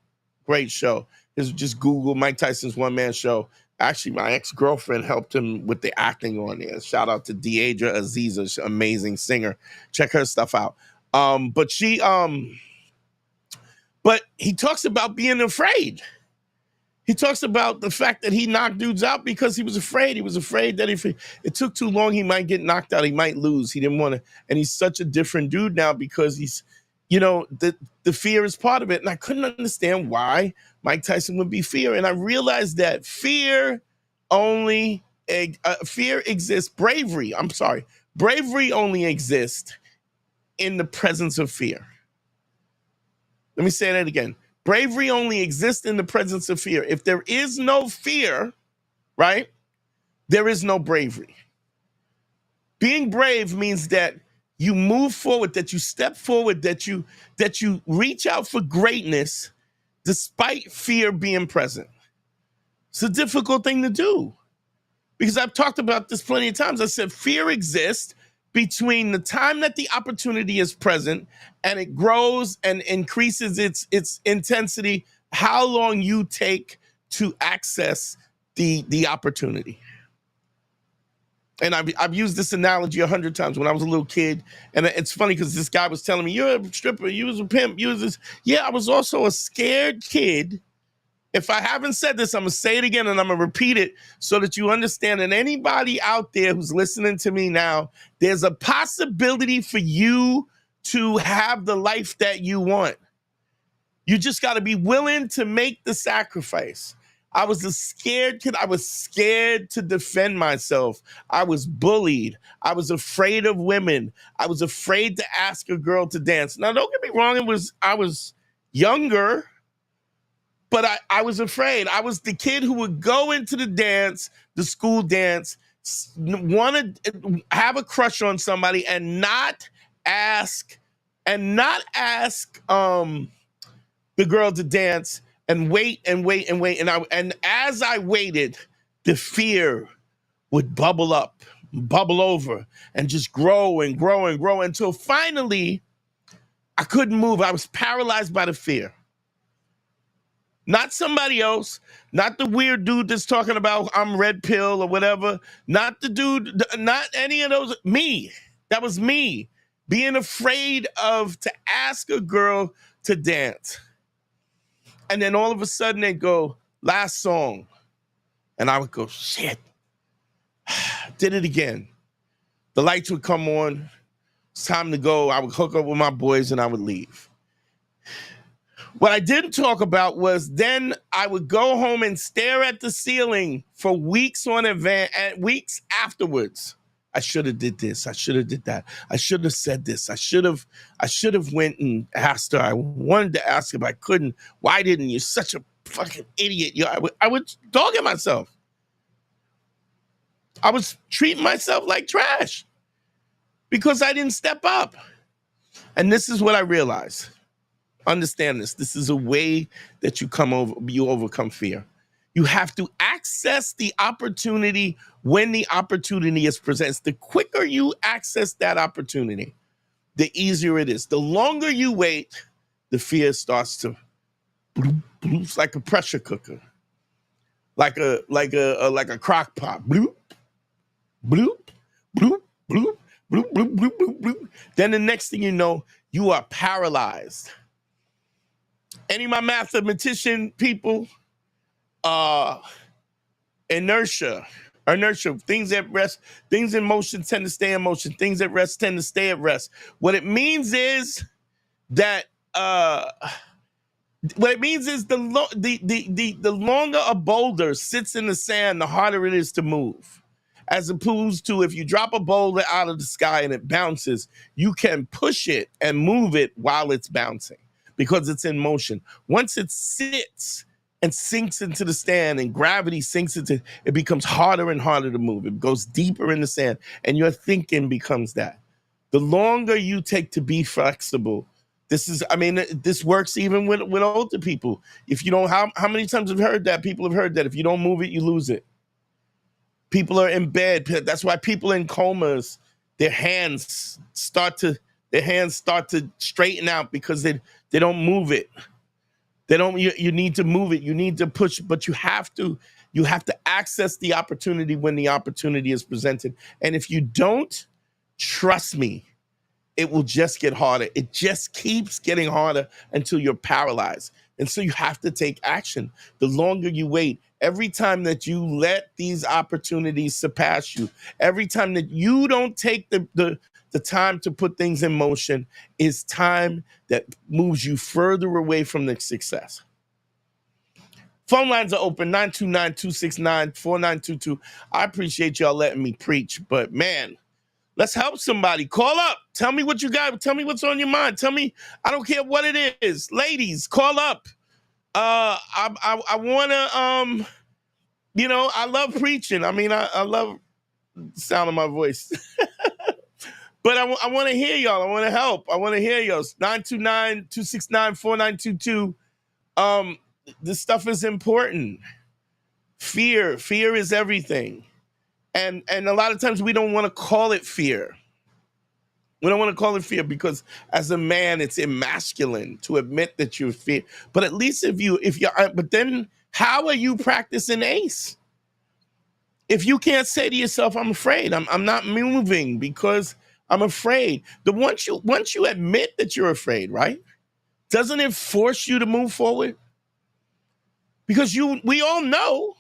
show. Just Google Mike Tyson's one-man show. Actually, my ex-girlfriend helped him with the acting on there. Shout out to Deidre Aziza, she's an amazing singer. Check her stuff out. But he talks about being afraid. He talks about the fact that he knocked dudes out because he was afraid. He was afraid that if it took too long, he might get knocked out. He might lose. He didn't want to. And he's such a different dude now because he's, the fear is part of it. And I couldn't understand why Mike Tyson would be fear. And I realized that fear exists. Bravery only exists in the presence of fear. Let me say that again. Bravery only exists in the presence of fear. If there is no fear, right, there is no bravery. Being brave means that you move forward, that you step forward, that you reach out for greatness despite fear being present. It's a difficult thing to do because I've talked about this plenty of times. I said fear exists between the time that the opportunity is present and it grows and increases its intensity, how long you take to access the opportunity. And I've used this analogy 100 times when I was a little kid. And it's funny because this guy was telling me, you're a stripper, you was a pimp, you was this. Yeah, I was also a scared kid. If I haven't said this, I'm going to say it again and I'm going to repeat it so that you understand that anybody out there who's listening to me now, there's a possibility for you to have the life that you want. You just got to be willing to make the sacrifice. I was a scared kid. I was scared to defend myself. I was bullied. I was afraid of women. I was afraid to ask a girl to dance. Now, don't get me wrong. I was younger. But I was afraid. I was the kid who would go into the school dance, want to have a crush on somebody and not ask the girl to dance and wait. And as I waited, the fear would bubble up bubble over and just grow and grow and grow until finally I couldn't move. I was paralyzed by the fear. Not somebody else, not the weird dude that's talking about I'm red pill or whatever, not the dude, not any of those, me. That was me being afraid to ask a girl to dance. And then all of a sudden they go, last song. And I would go, shit, did it again. The lights would come on. It's time to go. I would hook up with my boys and I would leave. What I didn't talk about was then I would go home and stare at the ceiling for weeks on advance and weeks afterwards. I should have did this. I should have did that. I should have said this. I should have went and asked her. I wanted to ask her, but I couldn't. Why didn't you? Such a fucking idiot. I would dog at myself. I was treating myself like trash because I didn't step up. And this is what I realized. Understand this. This is a way that you overcome fear. You have to access the opportunity when the opportunity is presented. The quicker you access that opportunity, the easier it is. The longer you wait, the fear starts to bloop, bloop. It's like a pressure cooker, like a crock pot. Bloop, bloop, bloop, bloop, bloop, bloop, bloop, bloop, bloop. Then the next thing you know, you are paralyzed. Any of my mathematician people, inertia, things at rest, things in motion tend to stay in motion, things at rest tend to stay at rest. What it means is that the longer a boulder sits in the sand, the harder it is to move. As opposed to if you drop a boulder out of the sky and it bounces, you can push it and move it while it's bouncing because it's in motion. Once it sits and sinks into the sand and gravity sinks into it, becomes harder and harder to move. It goes deeper in the sand and your thinking becomes that. The longer you take to be flexible, this works even with older people. If you don't, how many times have heard that? People have heard that if you don't move it, you lose it. People are in bed. That's why people in comas, their hands start to straighten out because they don't move it. They don't. You need to move it. You need to push, but you have to access the opportunity when the opportunity is presented. And if you don't, trust me, it will just get harder. It just keeps getting harder until you're paralyzed. And so you have to take action. The longer you wait, every time that you let these opportunities surpass you, every time that you don't take the time to put things in motion, is time that moves you further away from the success. Phone lines are open, 929-269-4922. I appreciate y'all letting me preach, but man, let's help somebody. Call up. Tell me what you got. Tell me what's on your mind. Tell me, I don't care what it is. Ladies, call up. I want to, I love preaching. I love the sound of my voice. But I want to hear y'all. I want to help. I want to hear y'all. 929-269-4922. This stuff is important. Fear is everything. And a lot of times we don't want to call it fear. We don't want to call it fear because as a man, it's emasculine to admit that you're fear. But at least but then how are you practicing ACE? If you can't say to yourself, I'm afraid, I'm not moving because I'm afraid. Once you admit that you're afraid, right? Doesn't it force you to move forward? Because we all know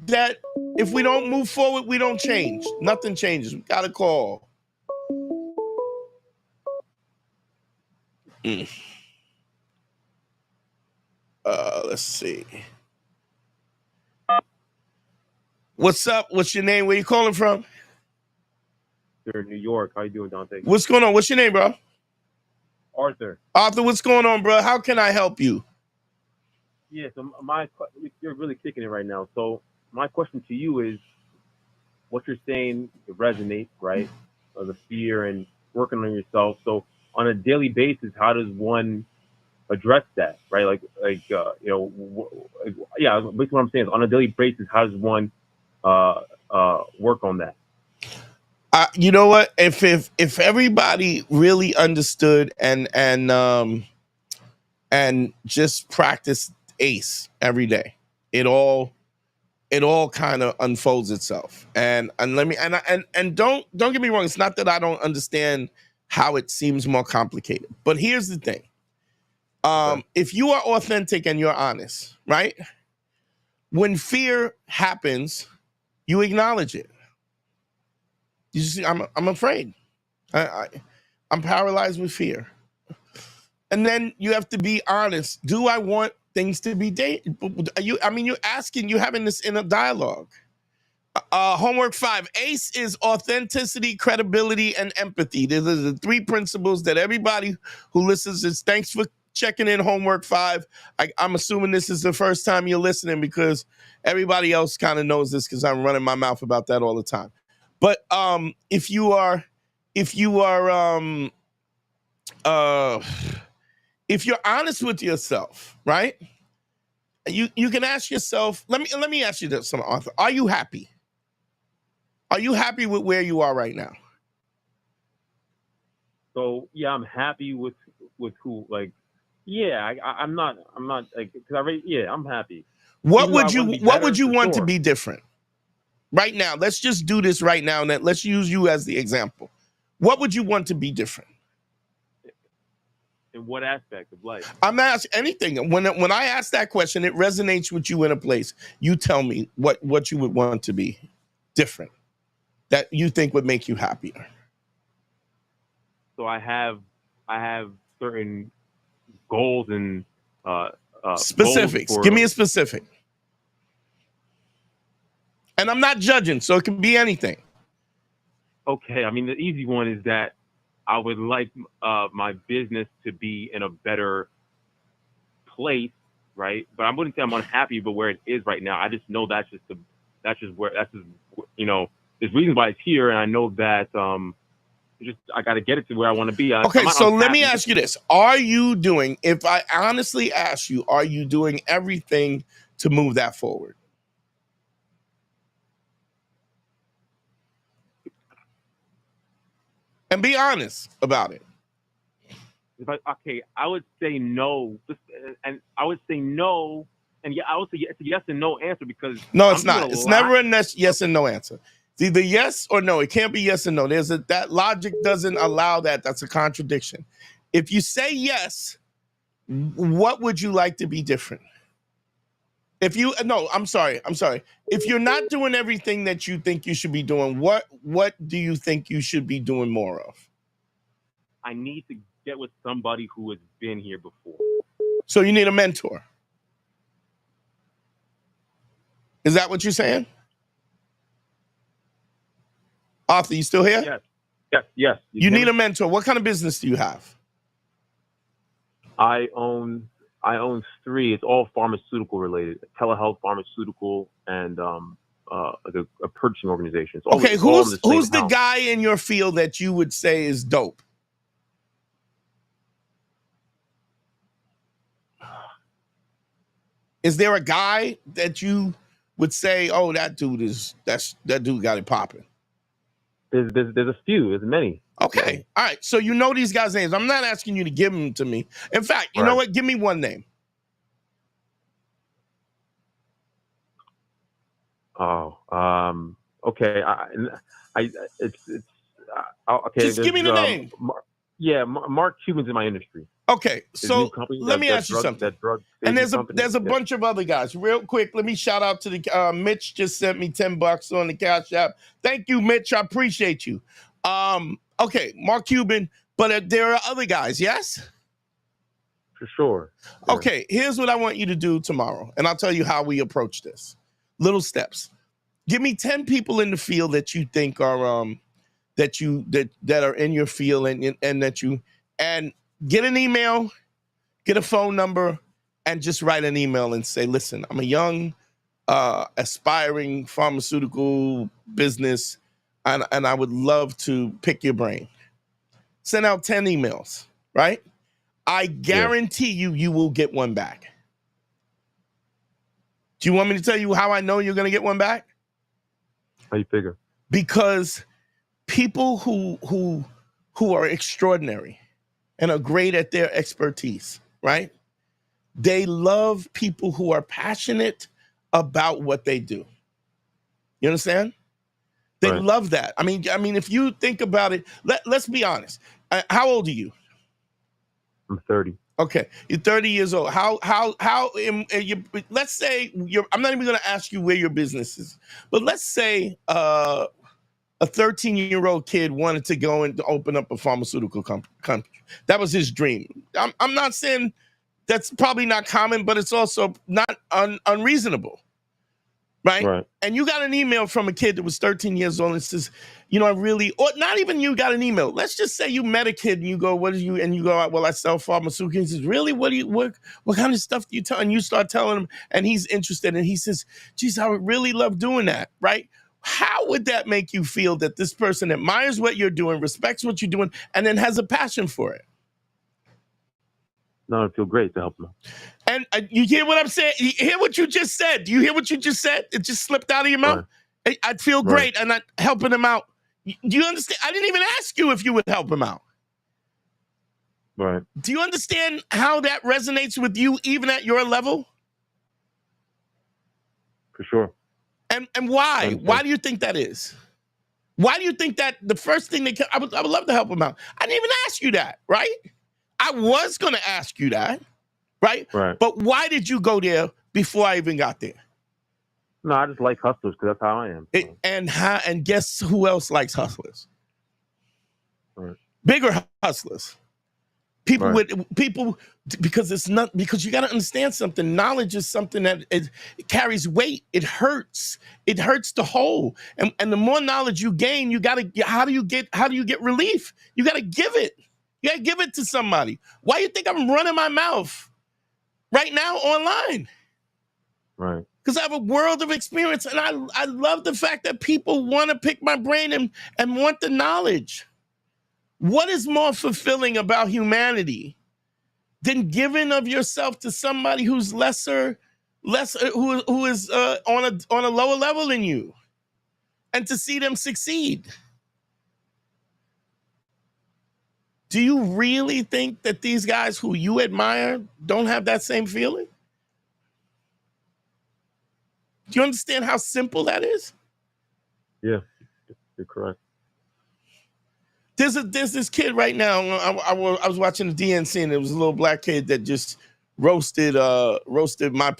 that if we don't move forward, we don't change. Nothing changes. We got to call. Let's see. What's up? What's your name? Where you calling from? Sir, New York. How you doing, Dante? What's going on? What's your name, bro? Arthur. Arthur, what's going on, bro? How can I help you? Yeah, so you're really kicking it right now. So my question to you is, what you're saying resonates, right? The fear and working on yourself. So on a daily basis, how does one address that, right? Basically what I'm saying is on a daily basis, how does one work on that. You know what? If everybody really understood and just practiced ACE every day, it all kind of unfolds itself. And let me and don't get me wrong. It's not that I don't understand how it seems more complicated, but here's the thing. If you are authentic and you're honest, right? When fear happens, you acknowledge it. You see, I'm afraid. I'm paralyzed with fear. And then you have to be honest. Do I want things to be you're asking, you're having this inner dialogue. Homework 5, ACE is authenticity, credibility, and empathy. These are the 3 principles that everybody who listens is. Thanks for checking in homework 5. I'm assuming this is the first time you're listening because everybody else kind of knows this because I'm running my mouth about that all the time. But if you're honest with yourself, right? You can ask yourself, let me ask you this, Arthur. Are you happy? Are you happy with where you are right now? So yeah, I'm happy with who, like, yeah, I'm not like, because I'm happy. What would you want to be different? Right now, let's just do this right now, and let's use you as the example. What would you want to be different? In what aspect of life? I'm not asking anything. When I ask that question, it resonates with you in a place. You tell me what you would want to be different that you think would make you happier. So I have certain goals and specifics. Give me a specific. And I'm not judging, so it can be anything. Okay, I mean, the easy one is that I would like my business to be in a better place, right? But I wouldn't say I'm unhappy with where it is right now. I just know that's just you know, there's reasons why it's here, and I know that I got to get it to where I want to be. Okay, so let me ask you this: are you doing? If I honestly ask you, are you doing everything to move that forward? And be honest about it. I would say no, and I would say no, and yeah, I would say it's a yes and no answer because no, it's not. It's never a yes and no answer. It's either yes or no. It can't be yes and no. That logic doesn't allow that. That's a contradiction. If you say yes, what would you like to be different? I'm sorry. If you're not doing everything that you think you should be doing, what do you think you should be doing more of? I need to get with somebody who has been here before. So you need a mentor. Is that what you're saying? Arthur, you still here? Yes. You need a mentor. What kind of business do you have? I own 3. It's all pharmaceutical related, telehealth, pharmaceutical, and a purchasing organization. Okay, who's the guy in your field that you would say is dope? Is there a guy that you would say, oh, that dude got it popping? There's a few. There's many. Okay. All right. So you know these guys' names. I'm not asking you to give them to me. In fact, you know what? Give me one name. Oh, okay. Okay. Just give me the name. Mark Cuban's in my industry. Okay, so let me ask you something. And there's a bunch of other guys. Real quick, let me shout out to the Mitch just sent me $10 on the Cash App. Thank you, Mitch. I appreciate you. Okay, Mark Cuban, but there are other guys, yes? For sure. Okay, here's what I want you to do tomorrow, and I'll tell you how we approach this. Little steps. Give me 10 people in the field that you think are that are in your field and get an email, get a phone number, and just write an email and say, listen, I'm a young, aspiring pharmaceutical business, and I would love to pick your brain. Send out 10 emails, right? I guarantee you will get one back. Do you want me to tell you how I know you're going to get one back? How you figure? Because people who are extraordinary and are great at their expertise, right? They love people who are passionate about what they do. You understand? They Right. love that. I mean, if you think about it, let's be honest. How old are you? I'm 30. Okay, you're 30 years old. Let's say I'm not even going to ask you where your business is, but let's say a 13-year-old kid wanted to go and open up a pharmaceutical company. That was his dream. I'm not saying that's probably not common, but it's also not unreasonable. Right? And you got an email from a kid that was 13 years old and says, or not even you got an email. Let's just say you met a kid and you go, what do you, and you go, well, I sell pharmaceuticals. He says, really? What kind of stuff do you tell? And you start telling him and he's interested and he says, geez, I would really love doing that, right? How would that make you feel that this person admires what you're doing, respects what you're doing, and then has a passion for it? No, it feel great to help them. And you hear what I'm saying? You hear what you just said? Do you hear what you just said? It just slipped out of your mouth. Right. I'd feel great, and I'm helping him out. Do you understand? I didn't even ask you if you would help him out. Right. Do you understand how that resonates with you, even at your level? For sure. And why? Why do you think that is? Why do you think that the first thing I would love to help him out? I didn't even ask you that, right? I was going to ask you that. Right? But why did you go there before I even got there? No, I just like hustlers because that's how I am. And guess who else likes hustlers? Right. Bigger hustlers. People because it's not, because you got to understand something. Knowledge is something that it carries weight. It hurts. It hurts the whole. And the more knowledge you gain, how do you get relief? You got to give it. You got to give it to somebody. Why you think I'm running my mouth right now online? Right. Because I have a world of experience, and I love the fact that people want to pick my brain and want the knowledge. What is more fulfilling about humanity than giving of yourself to somebody who's who is on a lower level than you, and to see them succeed? Do you really think that these guys who you admire don't have that same feeling? Do you understand how simple that is? Yeah, you're correct. There's this kid right now. I was watching the DNC, and there was a little black kid that just roasted my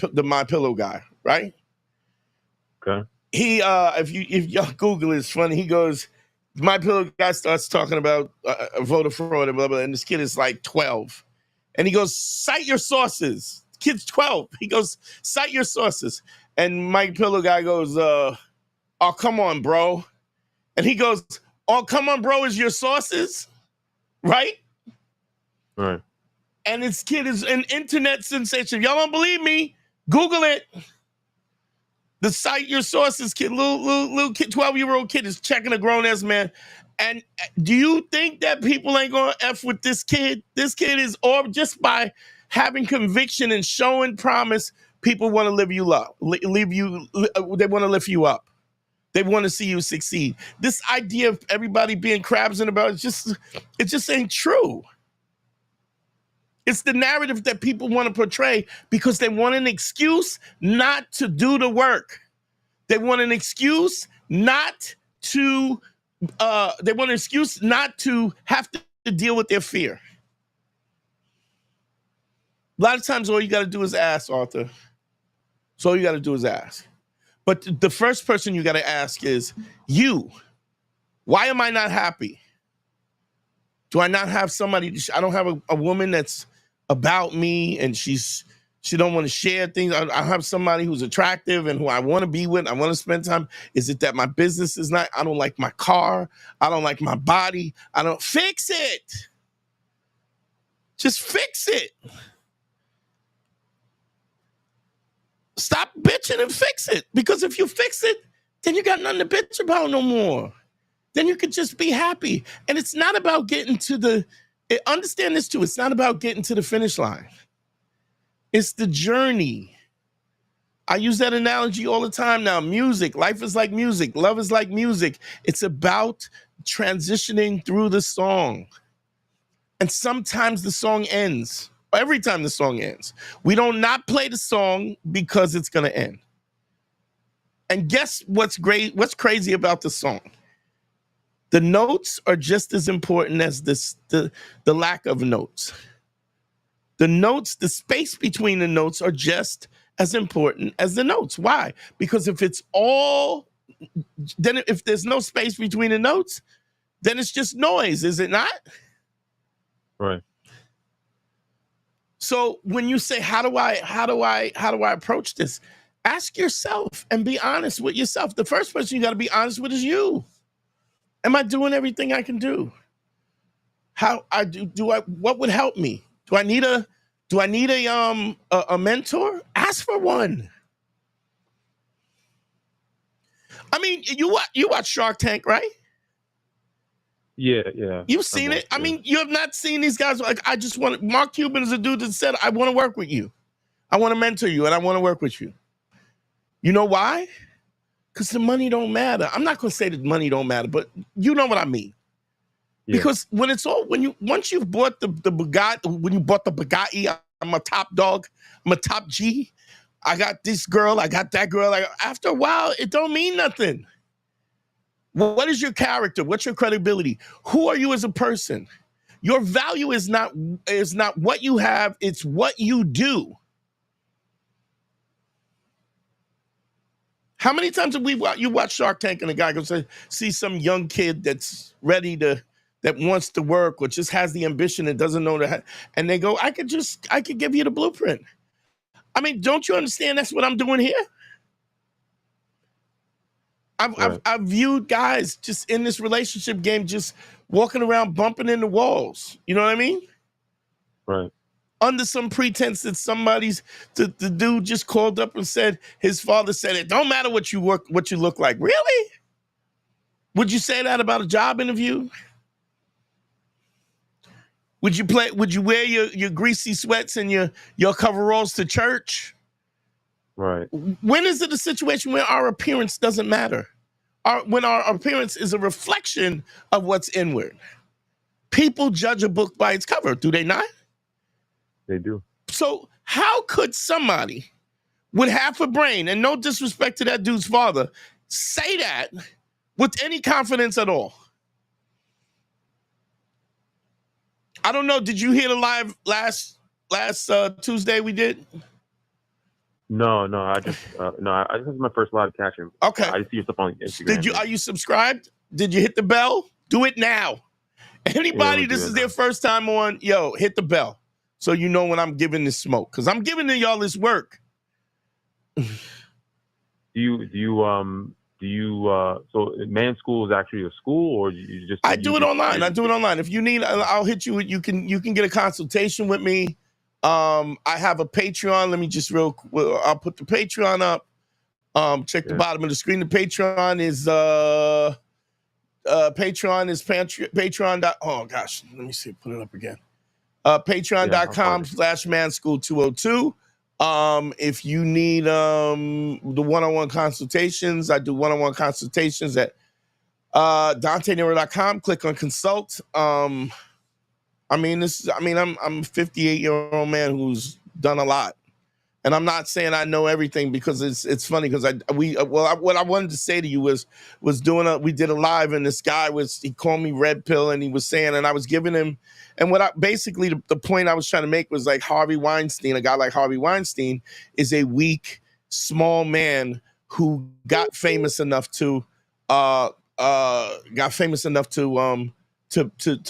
Pillow guy, right? Okay. He if y'all Google it, it's funny. He goes, My Pillow guy starts talking about voter fraud and blah blah, and this kid is like 12, and he goes, cite your sources. Kid's 12. He goes, cite your sources. And My Pillow guy goes, oh, come on, bro. And he goes, oh, come on, bro, is your sources, right? Right. And this kid is an internet sensation. Y'all don't believe me? Google it. The cite your sources kid, little kid, 12-year-old kid is checking a grown-ass man. And do you think that people ain't gonna F with this kid? This kid is, or just by having conviction and showing promise, people want to they want to lift you up. They want to see you succeed. This idea of everybody being crabs in the barrel, it just ain't true. It's the narrative that people want to portray because they want an excuse not to do the work. They want an excuse not to have to deal with their fear. A lot of times all you got to do is ask, Arthur. So all you got to do is ask. But the first person you got to ask is, why am I not happy? Do I not have somebody? I don't have a woman that's about me and she don't want to share things. I have somebody who's attractive and who I want to be with. I want to spend time. Is it that my business is not? I don't like my car. I don't like my body. I don't fix it. Just fix it. Stop bitching and fix it. Because if you fix it, then you got nothing to bitch about no more. Then you could just be happy. And it's not about getting to understand this too, it's not about getting to the finish line. It's the journey. I use that analogy all the time now. Music, life is like music. Love is like music. It's about transitioning through the song. And sometimes the song ends. Every time the song ends. We don't not play the song because it's going to end. And guess what's great? What's crazy about the song? The notes are just as important as the lack of notes. The notes, the space between the notes are just as important as the notes. Why? Because if it's all, then if there's no space between the notes, then it's just noise, is it not? Right. So when you say, how do I approach this? Ask yourself and be honest with yourself. The first person you got to be honest with is you. Am I doing everything I can do? What would help me? Do I need a mentor? Ask for one. I mean, you watch Shark Tank, right? Yeah. You've seen it. I mean, you have not seen these guys. Like, Mark Cuban is a dude that said, I want to work with you. I want to mentor you and I want to work with you. You know why? Because the money don't matter. I'm not going to say that money don't matter, but you know what I mean. Yeah. Because once you've bought the Bugatti, when you bought the Bugatti, I'm a top dog, I'm a top G. I got this girl, I got that girl. After a while, it don't mean nothing. What is your character? What's your credibility? Who are you as a person? Your value is not what you have, it's what you do. How many times have you watch Shark Tank and a guy goes to see some young kid that's ready that wants to work or just has the ambition and doesn't know and they go, I could give you the blueprint. I mean, don't you understand that's what I'm doing here? I've viewed guys just in this relationship game just walking around bumping into walls. You know what I mean? Right. Under some pretense that the dude just called up and said, his father said, it don't matter what you look like. Really? Would you say that about a job interview? Would you wear your greasy sweats and your coveralls to church? Right. When is it a situation where our appearance doesn't matter? When our appearance is a reflection of what's inward. People judge a book by its cover, do they not? They do. So how could somebody with half a brain, and no disrespect to that dude's father, say that with any confidence at all? I don't know. Did you hear the live last Tuesday we did? No. I just this is my first live catching. Okay. I see your stuff on Instagram. Are you subscribed? Did you hit the bell? Do it now. Anybody, this is their first time on, hit the bell. So you know when I'm giving this smoke. Because I'm giving y'all this work. Do you so Man School is actually a school, or you just? I do it online. If you need, I'll hit you. You can get a consultation with me. I have a Patreon. Let me just I'll put the Patreon up. Check the bottom of the screen. The Patreon is Patreon. Oh gosh, let me see. Put it up again. Patreon.com/manschool202. If you need the one-on-one consultations, I do one-on-one consultations at DanteNero.com. Click on consult. I'm a 58-year-old man who's done a lot. And I'm not saying I know everything, because it's funny because what I wanted to say to you was we did a live, and this guy he called me red pill, and he was saying, and I was giving him, and the point I was trying to make was like Harvey Weinstein, a guy like Harvey Weinstein is a weak, small man who got famous enough to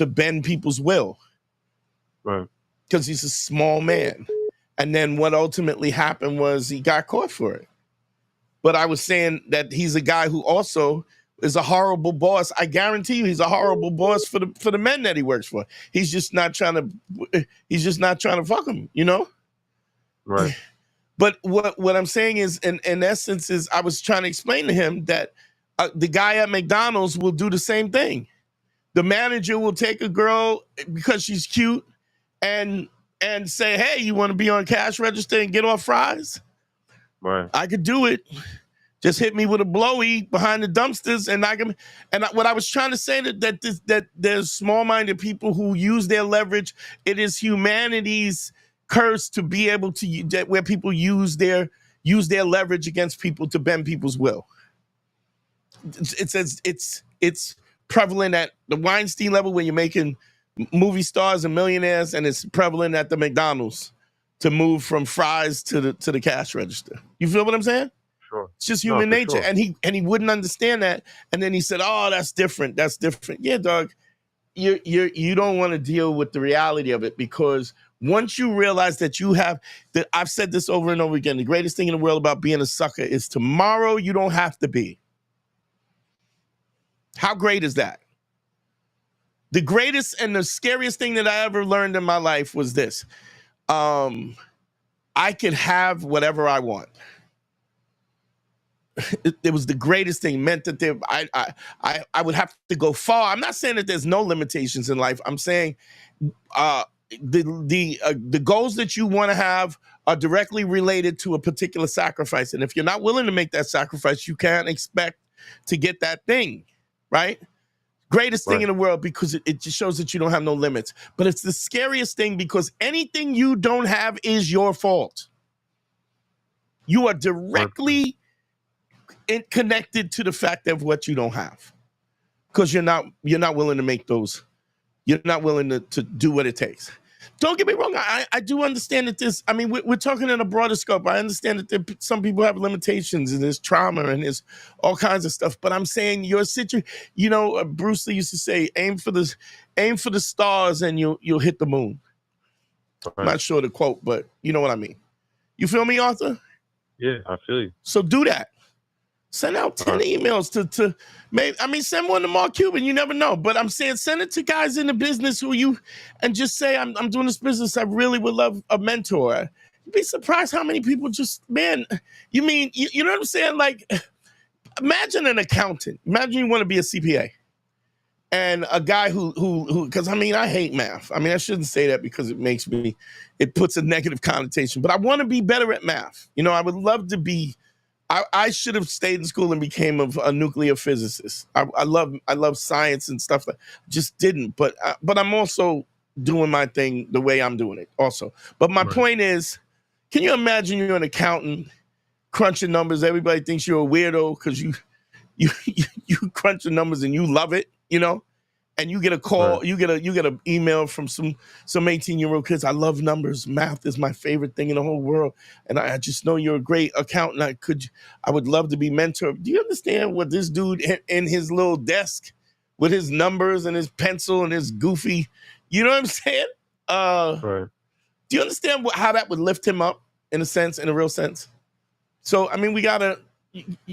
bend people's will. Right. Because he's a small man. And then what ultimately happened was he got caught for it. But I was saying that he's a guy who also is a horrible boss. I guarantee you he's a horrible boss for the men that he works for. He's just not trying to fuck them, you know? Right. But what I'm saying is, in essence, is I was trying to explain to him that the guy at McDonald's will do the same thing. The manager will take a girl because she's cute and say, hey, you want to be on cash register and get off fries? Right. I could do it. Just hit me with a blowy behind the dumpsters, and I can. And what I was trying to say that there's small-minded people who use their leverage. It is humanity's curse to be able to where people use their leverage against people to bend people's will. It's prevalent at the Weinstein level where you're making movie stars and millionaires, and it's prevalent at the McDonald's to move from fries to the cash register. You feel what I'm saying? Sure. It's just No, human for nature. sure. And he wouldn't understand that. And then he said, "Oh, that's different. That's different." Yeah, dog. You don't want to deal with the reality of it, because once you realize that you have that, I've said this over and over again, the greatest thing in the world about being a sucker is tomorrow you don't have to be. How great is that? The greatest and the scariest thing that I ever learned in my life was this. I could have whatever I want. It was the greatest thing. Meant that I would have to go far. I'm not saying that there's no limitations in life. I'm saying the goals that you want to have are directly related to a particular sacrifice. And if you're not willing to make that sacrifice, you can't expect to get that thing, right? Greatest thing in the world, because it just shows that you don't have no limits. But it's the scariest thing, because anything you don't have is your fault. You are directly connected to the fact of what you don't have, because you're not willing to make those. You're not willing to do what it takes. Don't get me wrong. I do understand that this. I mean, we're talking in a broader scope. I understand that some people have limitations and there's trauma and there's all kinds of stuff. But I'm saying your situation. You know, Bruce Lee used to say, "Aim for the stars and you'll hit the moon." Right. I'm not sure the quote, but you know what I mean. You feel me, Arthur? Yeah, I feel you. So do that. Send out 10 emails to maybe, I mean, send one to Mark Cuban. You never know. But I'm saying send it to guys in the business and just say, I'm doing this business. I really would love a mentor. You'd be surprised how many people just, man, you mean, you know what I'm saying? Like, imagine an accountant. Imagine you want to be a CPA. And a guy who, because I mean, I hate math. I mean, I shouldn't say that because it puts a negative connotation, but I want to be better at math. You know, I would love to be. I should have stayed in school and became a nuclear physicist. I love science and stuff. Just didn't. But I'm also doing my thing the way I'm doing it also. But my point is, can you imagine you're an accountant crunching numbers? Everybody thinks you're a weirdo because you crunch the numbers and you love it, you know? And you get a call, you get an email from some 18-year-old kids. I love numbers. Math is my favorite thing in the whole world. And I just know you're a great accountant. I would love to be mentored. Do you understand what this dude in his little desk with his numbers and his pencil and his goofy, you know what I'm saying? Do you understand how that would lift him up in a real sense? So, I mean,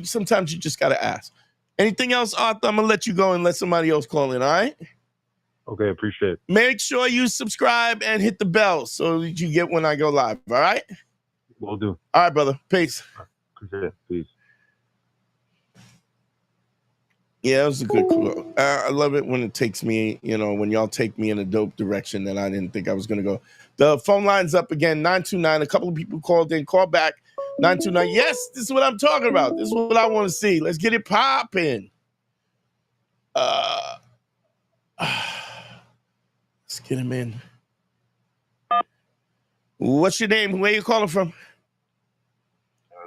sometimes you just got to ask. Anything else, Arthur? I'm going to let you go and let somebody else call in, all right? Okay, appreciate it. Make sure you subscribe and hit the bell so that you get when I go live, all right? Will do. All right, brother. Peace. Appreciate it. Peace. Yeah, that was a good call. I love it when it takes me, you know, when y'all take me in a dope direction that I didn't think I was going to go. The phone line's up again, 929. A couple of people called in. Call back. 929. Yes, this is what I'm talking about. This is what I want to see. Let's get it popping. Let's get him in. What's your name? Where you calling from?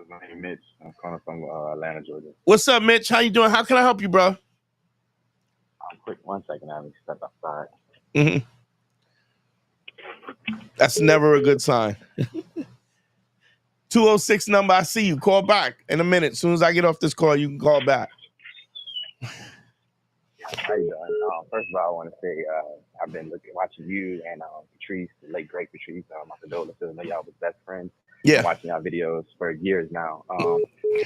My name is Mitch. I'm calling from Atlanta, Georgia. What's up, Mitch? How you doing? How can I help you, bro? Quick, 1 second. I have to step outside. Mm-hmm. That's never a good sign. 206 number, I see you. Call back in a minute. As soon as I get off this call, you can call back. How you doing? First of all, I want to say I've been watching you and Patrice, the late great Patrice. My condolences. I know y'all was best friends. Yeah. I'm watching y'all videos for years now.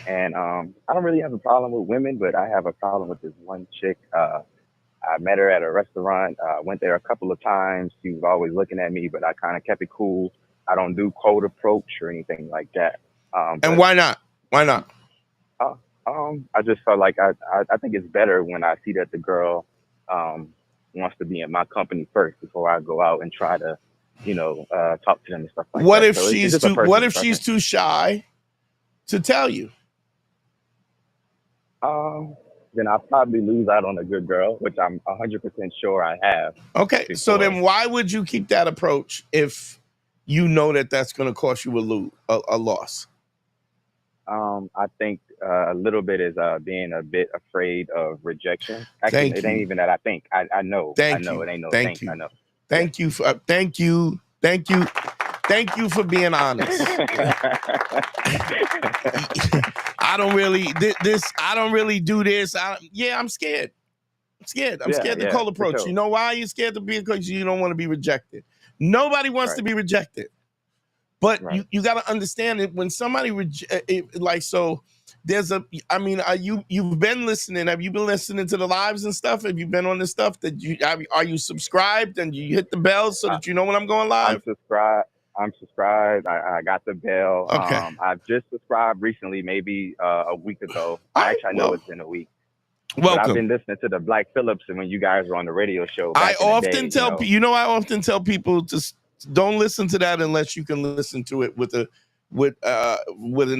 And I don't really have a problem with women, but I have a problem with this one chick. I met her at a restaurant. Went there a couple of times. She was always looking at me, but I kind of kept it cool. I don't do cold approach or anything like that. And why not? Why not? I just felt like I think it's better when I see that the girl wants to be in my company first before I go out and try to, talk to them and stuff like what that. If so she's too? What if she's too shy to tell you? Then I'll probably lose out on a good girl, which I'm 100% sure I have Okay, so before. then why would you keep that approach if you know that that's going to cost you a loss? I think a little bit is being a bit afraid of rejection. Actually, Thank it ain't you. even that I think. I know. Thank It you. ain't no Thank think. I you. know. Thank you for thank you for being honest. I don't really I don't really do this. I'm scared. I'm scared. I'm scared to Yeah, call for approach. sure. You know why you're scared to be? Because you don't want to be rejected. Nobody wants to be rejected. But you got to understand it when somebody there's you've been listening. Have you been listening to the lives and stuff? Have you been on this stuff are you subscribed and you hit the bell so that you know when I'm going live? I'm subscribed. I got the bell. Okay. I've just subscribed recently, maybe a week ago. I know it's been a week. Welcome. But I've been listening to the Black Phillips and when you guys were on the radio show back in the day. I often tell people to don't listen to that unless you can listen to it with an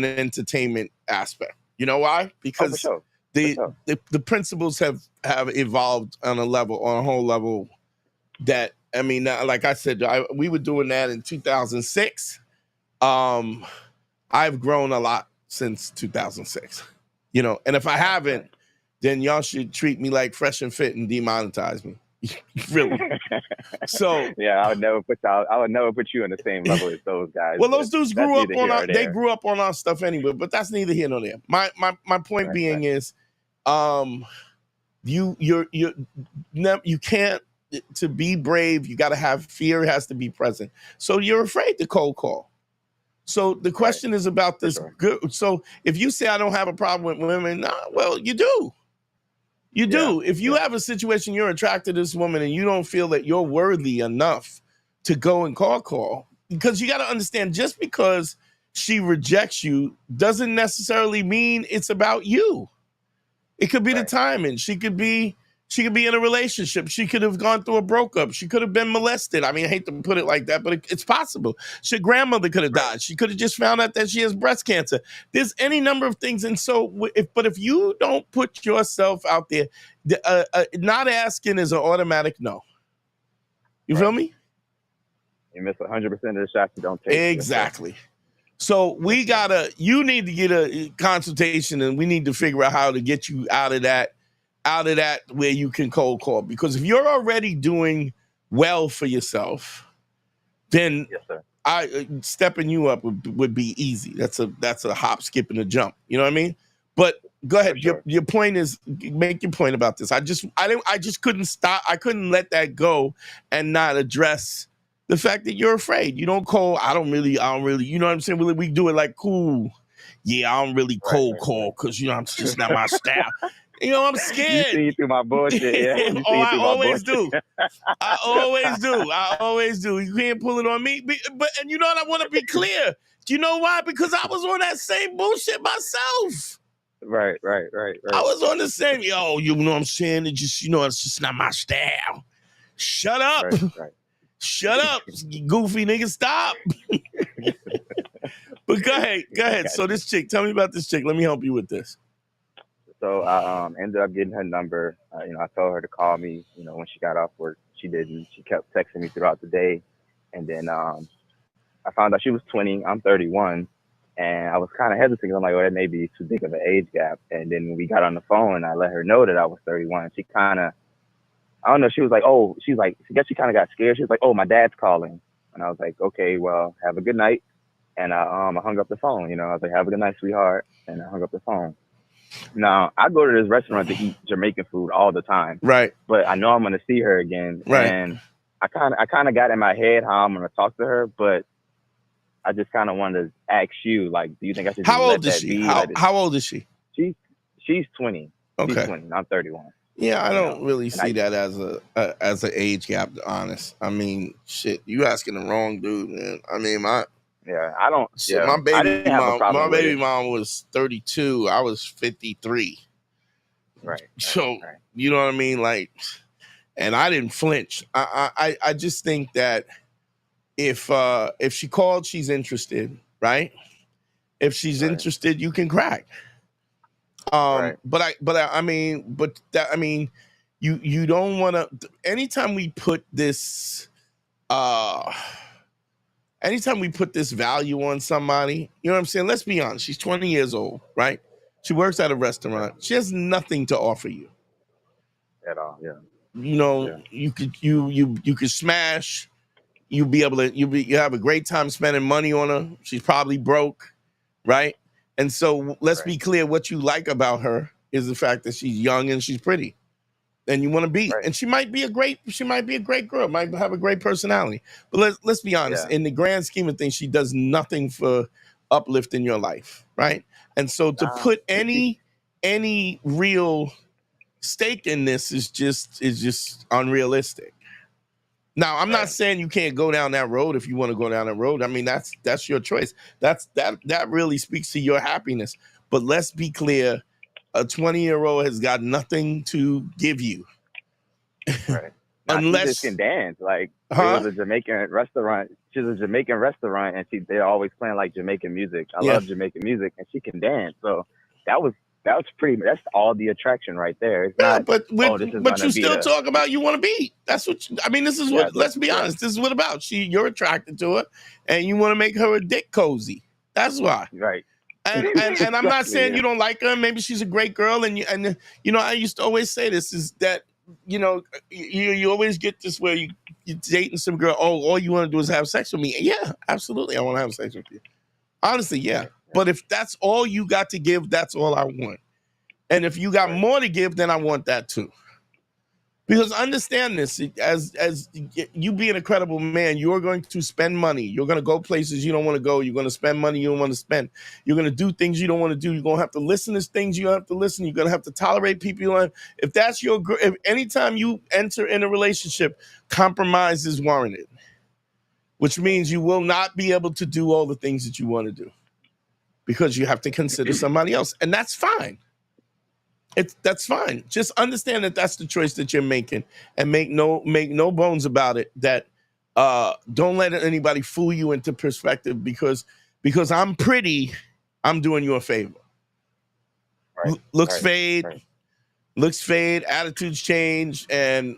entertainment aspect. You know why? Because the principles have evolved on a whole level that, I mean, like I said, we were doing that in 2006. I've grown a lot since 2006, and if I haven't, then y'all should treat me like Fresh and Fit and demonetize me. Really. So yeah, I would never put you on the same level as those guys. Well, those dudes grew up on our stuff anyway, but that's neither here nor there. My point being is, you can't, to be brave, you got to have fear, has to be present. So you're afraid to cold call. So the question is about this. Good. So if you say I don't have a problem with women, well, you do. You do. If you have a situation, you're attracted to this woman and you don't feel that you're worthy enough to go and call, because you got to understand, just because she rejects you doesn't necessarily mean it's about you. It could be the timing. She could be in a relationship. She could have gone through a breakup. She could have been molested. I mean, I hate to put it like that, but it's possible. Her grandmother could have died. She could have just found out that she has breast cancer. There's any number of things. And so, if you don't put yourself out there, not asking is an automatic no. You feel me? You miss 100% of the shots you don't take. Exactly. So you need to get a consultation, and we need to figure out how to get you out of that where you can cold call. Because if you're already doing well for yourself, then stepping you up would be easy. That's a hop, skip, and a jump. You know what I mean? But go ahead. Sure. Your point is, make your point about this. I just couldn't stop. I couldn't let that go and not address the fact that you're afraid. You don't call. I don't really. You know what I'm saying? We do it like cool. Yeah, I don't really cold call because it's just not my style. I'm scared. You see through my bullshit. Yeah. I always do. I always do. You can't pull it on me. But and you know what? I want to be clear. Do you know why? Because I was on that same bullshit myself. Right. I was on the same. You know what I'm saying? It's just not my style. Shut up. Right. Shut up, goofy nigga. Stop. But go ahead. So this chick, tell me about this chick. Let me help you with this. So I ended up getting her number. I told her to call me, when she got off work. She didn't. She kept texting me throughout the day. And then I found out she was 20. I'm 31. And I was kind of hesitant. I'm like, that may be too big of an age gap. And then when we got on the phone, I let her know that I was 31. She kind of, I don't know, she was like, I guess she kind of got scared. She was like, my dad's calling. And I was like, okay, well, have a good night. And I hung up the phone. I was like, have a good night, sweetheart. And I hung up the phone. Now, I go to this restaurant to eat Jamaican food all the time. Right. But I know I'm going to see her again. Right. And I kind of got in my head how I'm going to talk to her. But I just kind of wanted to ask you, do you think I should How just old let is that she? be? How old is she? She's 20. Okay. She's 20. I'm 31. Yeah, I don't really see that as an age gap, to be honest. I mean, shit, you asking the wrong dude, man. I mean, my baby mom was 32. I was 53. Right. So you know what I mean? And I didn't flinch. I just think that if she called, she's interested, right? If she's Right. interested, you can crack. Right. I mean, you don't want to. Anytime we put this, uh, anytime we put this value on somebody, you know what I'm saying? Let's be honest. She's 20 years old, right? She works at a restaurant. Right. She has nothing to offer you. At all. Yeah. You know, Yeah. you could smash. You have a great time spending money on her. She's probably broke, right? And so let's Right. be clear, what you like about her is the fact that she's young and she's pretty. And you want to be, Right. and she might be a great girl, might have a great personality. But let's be honest, Yeah. in the grand scheme of things, she does nothing for uplifting your life, right? And so to Nah. put any real stake in this is just unrealistic. Now, I'm not Right. saying you can't go down that road if you want to go down that road. I mean, that's your choice. That really speaks to your happiness. But let's be clear, a 20-year-old has got nothing to give you. Right. Now she just can Unless, dance. Like it huh? was a Jamaican restaurant. She's a Jamaican restaurant, and they're always playing like Jamaican music. I Yeah. love Jamaican music, and she can dance. So that was pretty. That's all the attraction right there. It's Yeah, not. but Oh, this is but gonna you be still the. talk about you want to be. That's what I mean. This is Yeah. what. Let's be Yeah. honest. This is what about. You're attracted to her, and you want to make her a dick cozy. That's why. Right. And I'm not Exactly. saying Yeah. you don't like her. Maybe she's a great girl, and I used to always say this is that you always get this where you're dating some girl. Oh, all you want to do is have sex with me. Yeah, absolutely, I want to have sex with you. Honestly, yeah. Right. But if that's all you got to give, that's all I want. And if you got Right. more to give, then I want that too. Because understand this, as you being a credible man, you're going to spend money. You're going to go places you don't want to go. You're going to spend money you don't want to spend. You're going to do things you don't want to do. You're going to have to listen to things you don't have to listen. You're going to have to tolerate people you don't. If that's if anytime you enter in a relationship, compromise is warranted, which means you will not be able to do all the things that you want to do because you have to consider somebody else, and that's fine. That's fine. Just understand that that's the choice that you're making, and make no bones about it. That don't let anybody fool you into perspective because I'm pretty, I'm doing you a favor. Right. Looks Right. fade, Right. attitudes change, and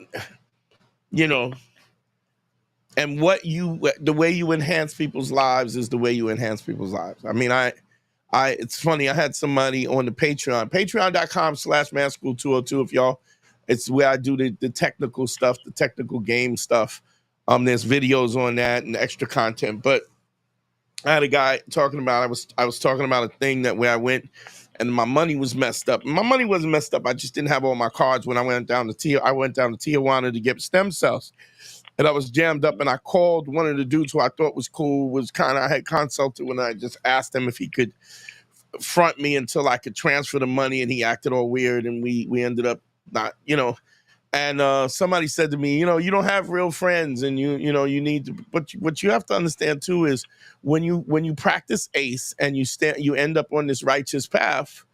and the way you enhance people's lives is the way you enhance people's lives. I mean, it's funny. I had somebody on the patreon.com/manschool202. If y'all, it's where I do the technical stuff, the technical game stuff. There's videos on that and extra content. But I had a guy talking about, I was talking about a thing that where I went and my money was messed up. My money wasn't messed up. I just didn't have all my cards when I went down to Tijuana to get stem cells. And I was jammed up, and I called one of the dudes who I thought was cool, I had consulted when I just asked him if he could front me until I could transfer the money, and he acted all weird, and we ended up not, and somebody said to me, you don't have real friends, and you need to, but what you have to understand too is when you practice ACE and you end up on this righteous path,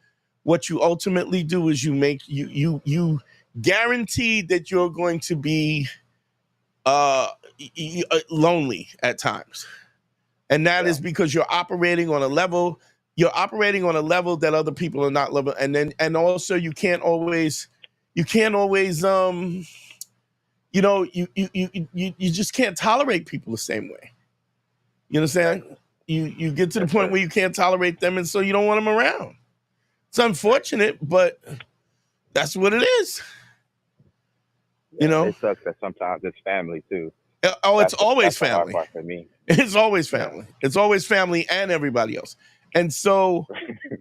what you ultimately do is you guarantee that you're going to be lonely at times, and that is because you're operating on a level that other people are not level, and also you can't always you just can't tolerate people the same way. You understand? You get to the point where you can't tolerate them, and so you don't want them around. It's unfortunate, but that's what it is. It sucks that sometimes it's family too. It's always that's the hard family. part for me. It's always family. Yeah. It's always family and everybody else. And so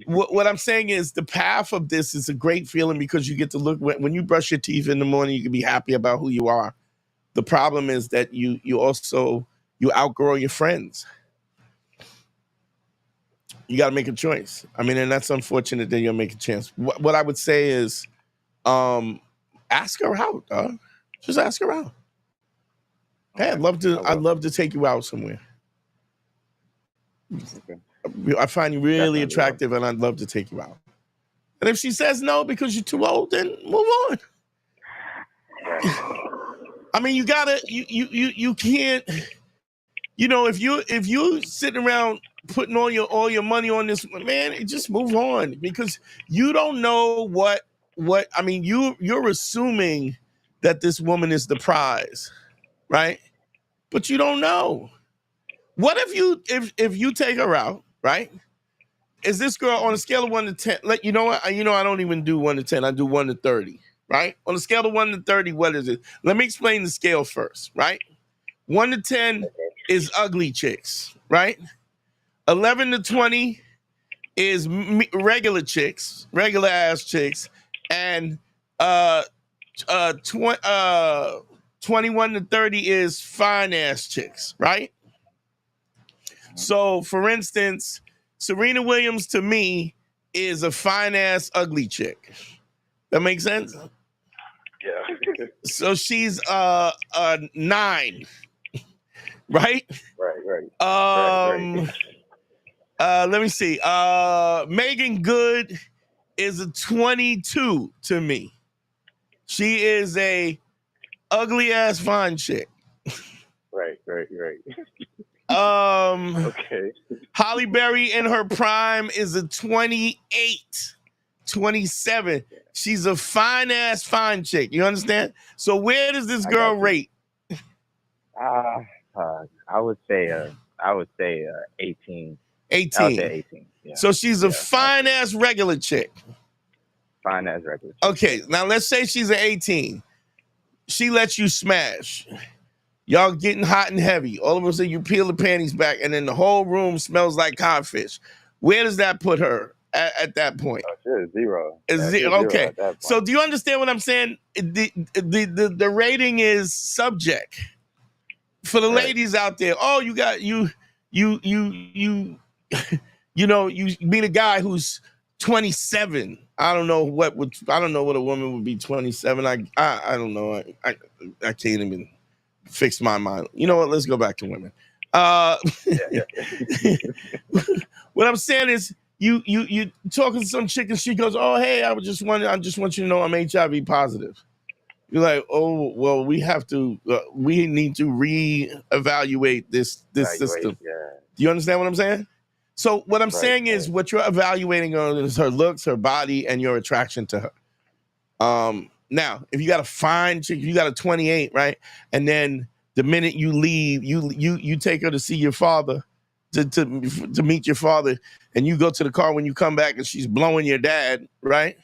what I'm saying is the path of this is a great feeling because you get to look, when you brush your teeth in the morning, you can be happy about who you are. The problem is that you outgrow your friends. You got to make a choice. I mean, and that's unfortunate that you'll make a chance. What I would say is ask her out, dog. Just ask her out. Hey, I'd love to take you out somewhere. Okay. I find you really attractive, and I'd love to take you out. And if she says no because you're too old, then move on. I mean, you can't. You know, if you sitting around putting all your money on this, man, just move on, because you don't know what I mean. You're assuming that this woman is the prize, right? But you don't know. What if you take her out, right? Is this girl on a scale of 1 to 10? You know what? I don't even do 1 to 10. I do 1 to 30, right? On a scale of 1 to 30, what is it? Let me explain the scale first, right? 1 to 10 is ugly chicks, right? 11 to 20 is regular chicks, regular ass chicks, and 21 to 30 is fine ass chicks, right? So, for instance, Serena Williams to me is a fine ass ugly chick. That makes sense? Yeah. So she's a 9, right? Right. Let me see. Megan Good is a 22 to me. She is a ugly ass fine chick. Right. Okay. Holly Berry in her prime is a 28, 27. She's a fine ass fine chick. You understand? So where does this girl rate? I would say 18. 18. I would say 18. Yeah. So she's a fine ass regular chick. Fine ass regular chick. Okay, now let's say she's an 18. She lets you smash. Y'all getting hot and heavy. All of a sudden you peel the panties back and then the whole room smells like codfish. Where does that put her at that point? Sure, 0. Okay. So do you understand what I'm saying? The rating is subject. For the ladies out there, oh, you got you know, you meet a guy who's 27. I don't know what a woman would be 27. I don't know. I can't even fix my mind. You know what? Let's go back to women. What I'm saying is you talking to some chick and she goes, oh, hey, I just want you to know I'm HIV positive. You're like, oh, well, we need to reevaluate this system. Yeah. Do you understand what I'm saying? So what I'm saying is what you're evaluating on is her looks, her body, and your attraction to her. Now, if you got a fine chick, you got a 28, right? And then the minute you leave, you take her to see your father, to meet your father, and you go to the car when you come back and she's blowing your dad, right?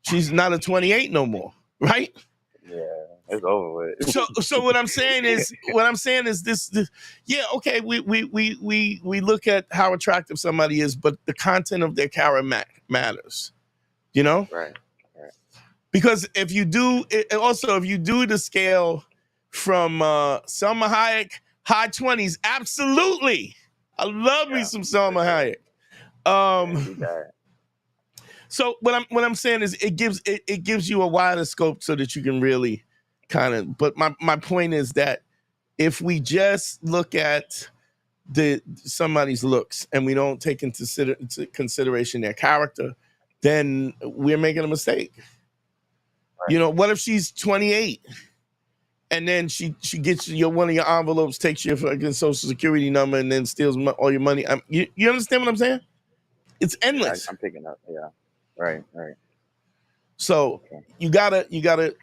She's not a 28 no more, right? Yeah, it's over with. So what I'm saying is this yeah, okay, we look at how attractive somebody is, but the content of their character matters. You know? Right. Because if you do the scale from Selma Hayek, high 20s, absolutely. I love me some Selma Hayek. So what I'm saying is it gives you a wider scope so that you can really kind of, but my point is that if we just look at somebody's looks and we don't take into consideration their character, then we're making a mistake. Right. You know, what if she's 28 and then she gets one of your envelopes, takes your fucking social security number, and then steals all your money? You understand what I'm saying? It's endless. I'm picking up. Yeah. Right. So you gotta,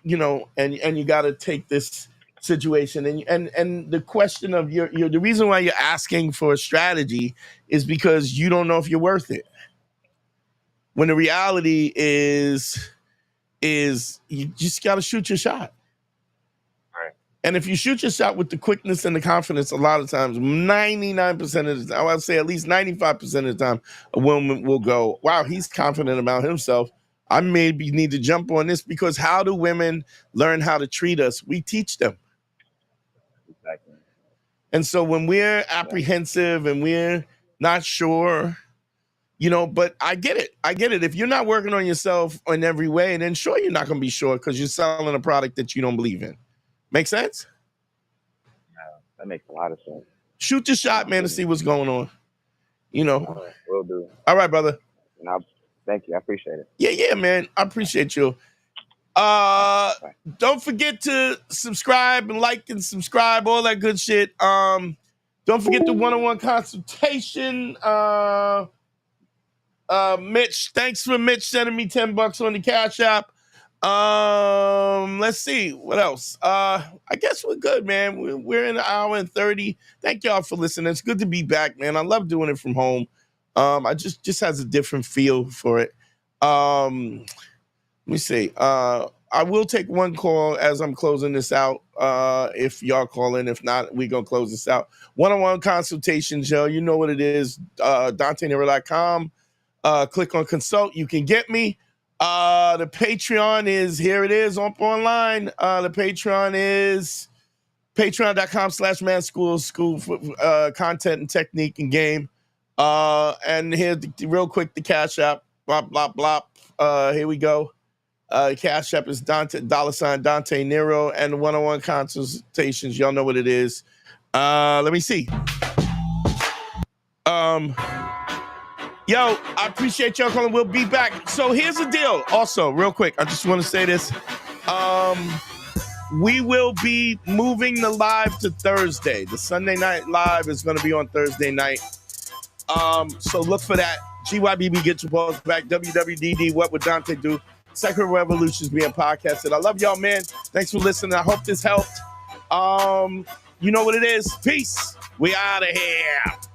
you know, and you gotta take this situation and the question of the reason why you're asking for a strategy is because you don't know if you're worth it. When the reality is you just gotta shoot your shot. Right. And if you shoot your shot with the quickness and the confidence, a lot of times, 99% of the time, I would say at least 95% of the time, a woman will go, wow, he's confident about himself. I maybe need to jump on this, because how do women learn how to treat us? We teach them. Exactly. And so when we're apprehensive and we're not sure, you know, but I get it. If you're not working on yourself in every way, then sure, you're not going to be sure because you're selling a product that you don't believe in. Make sense? Yeah, that makes a lot of sense. Shoot your shot, man, to see what's going on. You know. All right, will do. All right, brother. And thank you. I appreciate it. Yeah, man. I appreciate you. Don't forget to subscribe and like and subscribe, all that good shit. Don't forget the one-on-one consultation. Mitch, thanks for Mitch sending me $10 on the Cash App. Let's see what else. I guess we're good, man. We're in an hour and 30. Thank y'all for listening. It's good to be back, man. I love doing it from home. I just has a different feel for it. Let me see. I will take one call as I'm closing this out. If y'all call in, if not, we're gonna close this out. One-on-one consultations, yo. You know what it is. DanteNero.com. Click on consult. You can get me. The Patreon is, here it is up online. The Patreon is patreon.com/manschool for content and technique and game. And here, real quick, the Cash App, blah, blah, blah. Here we go. Cash App is $Dante Nero, and the one-on-one consultations. Y'all know what it is. Let me see. Yo, I appreciate y'all calling. We'll be back. So here's the deal. Also, real quick, I just want to say this. We will be moving the live to Thursday. The Sunday night live is going to be on Thursday night. So look for that. GYBB, get your balls back. WWDD, What Would Dante Do? Second Revolution is being podcasted. I love y'all, man. Thanks for listening. I hope this helped. You know what it is. Peace. We out of here.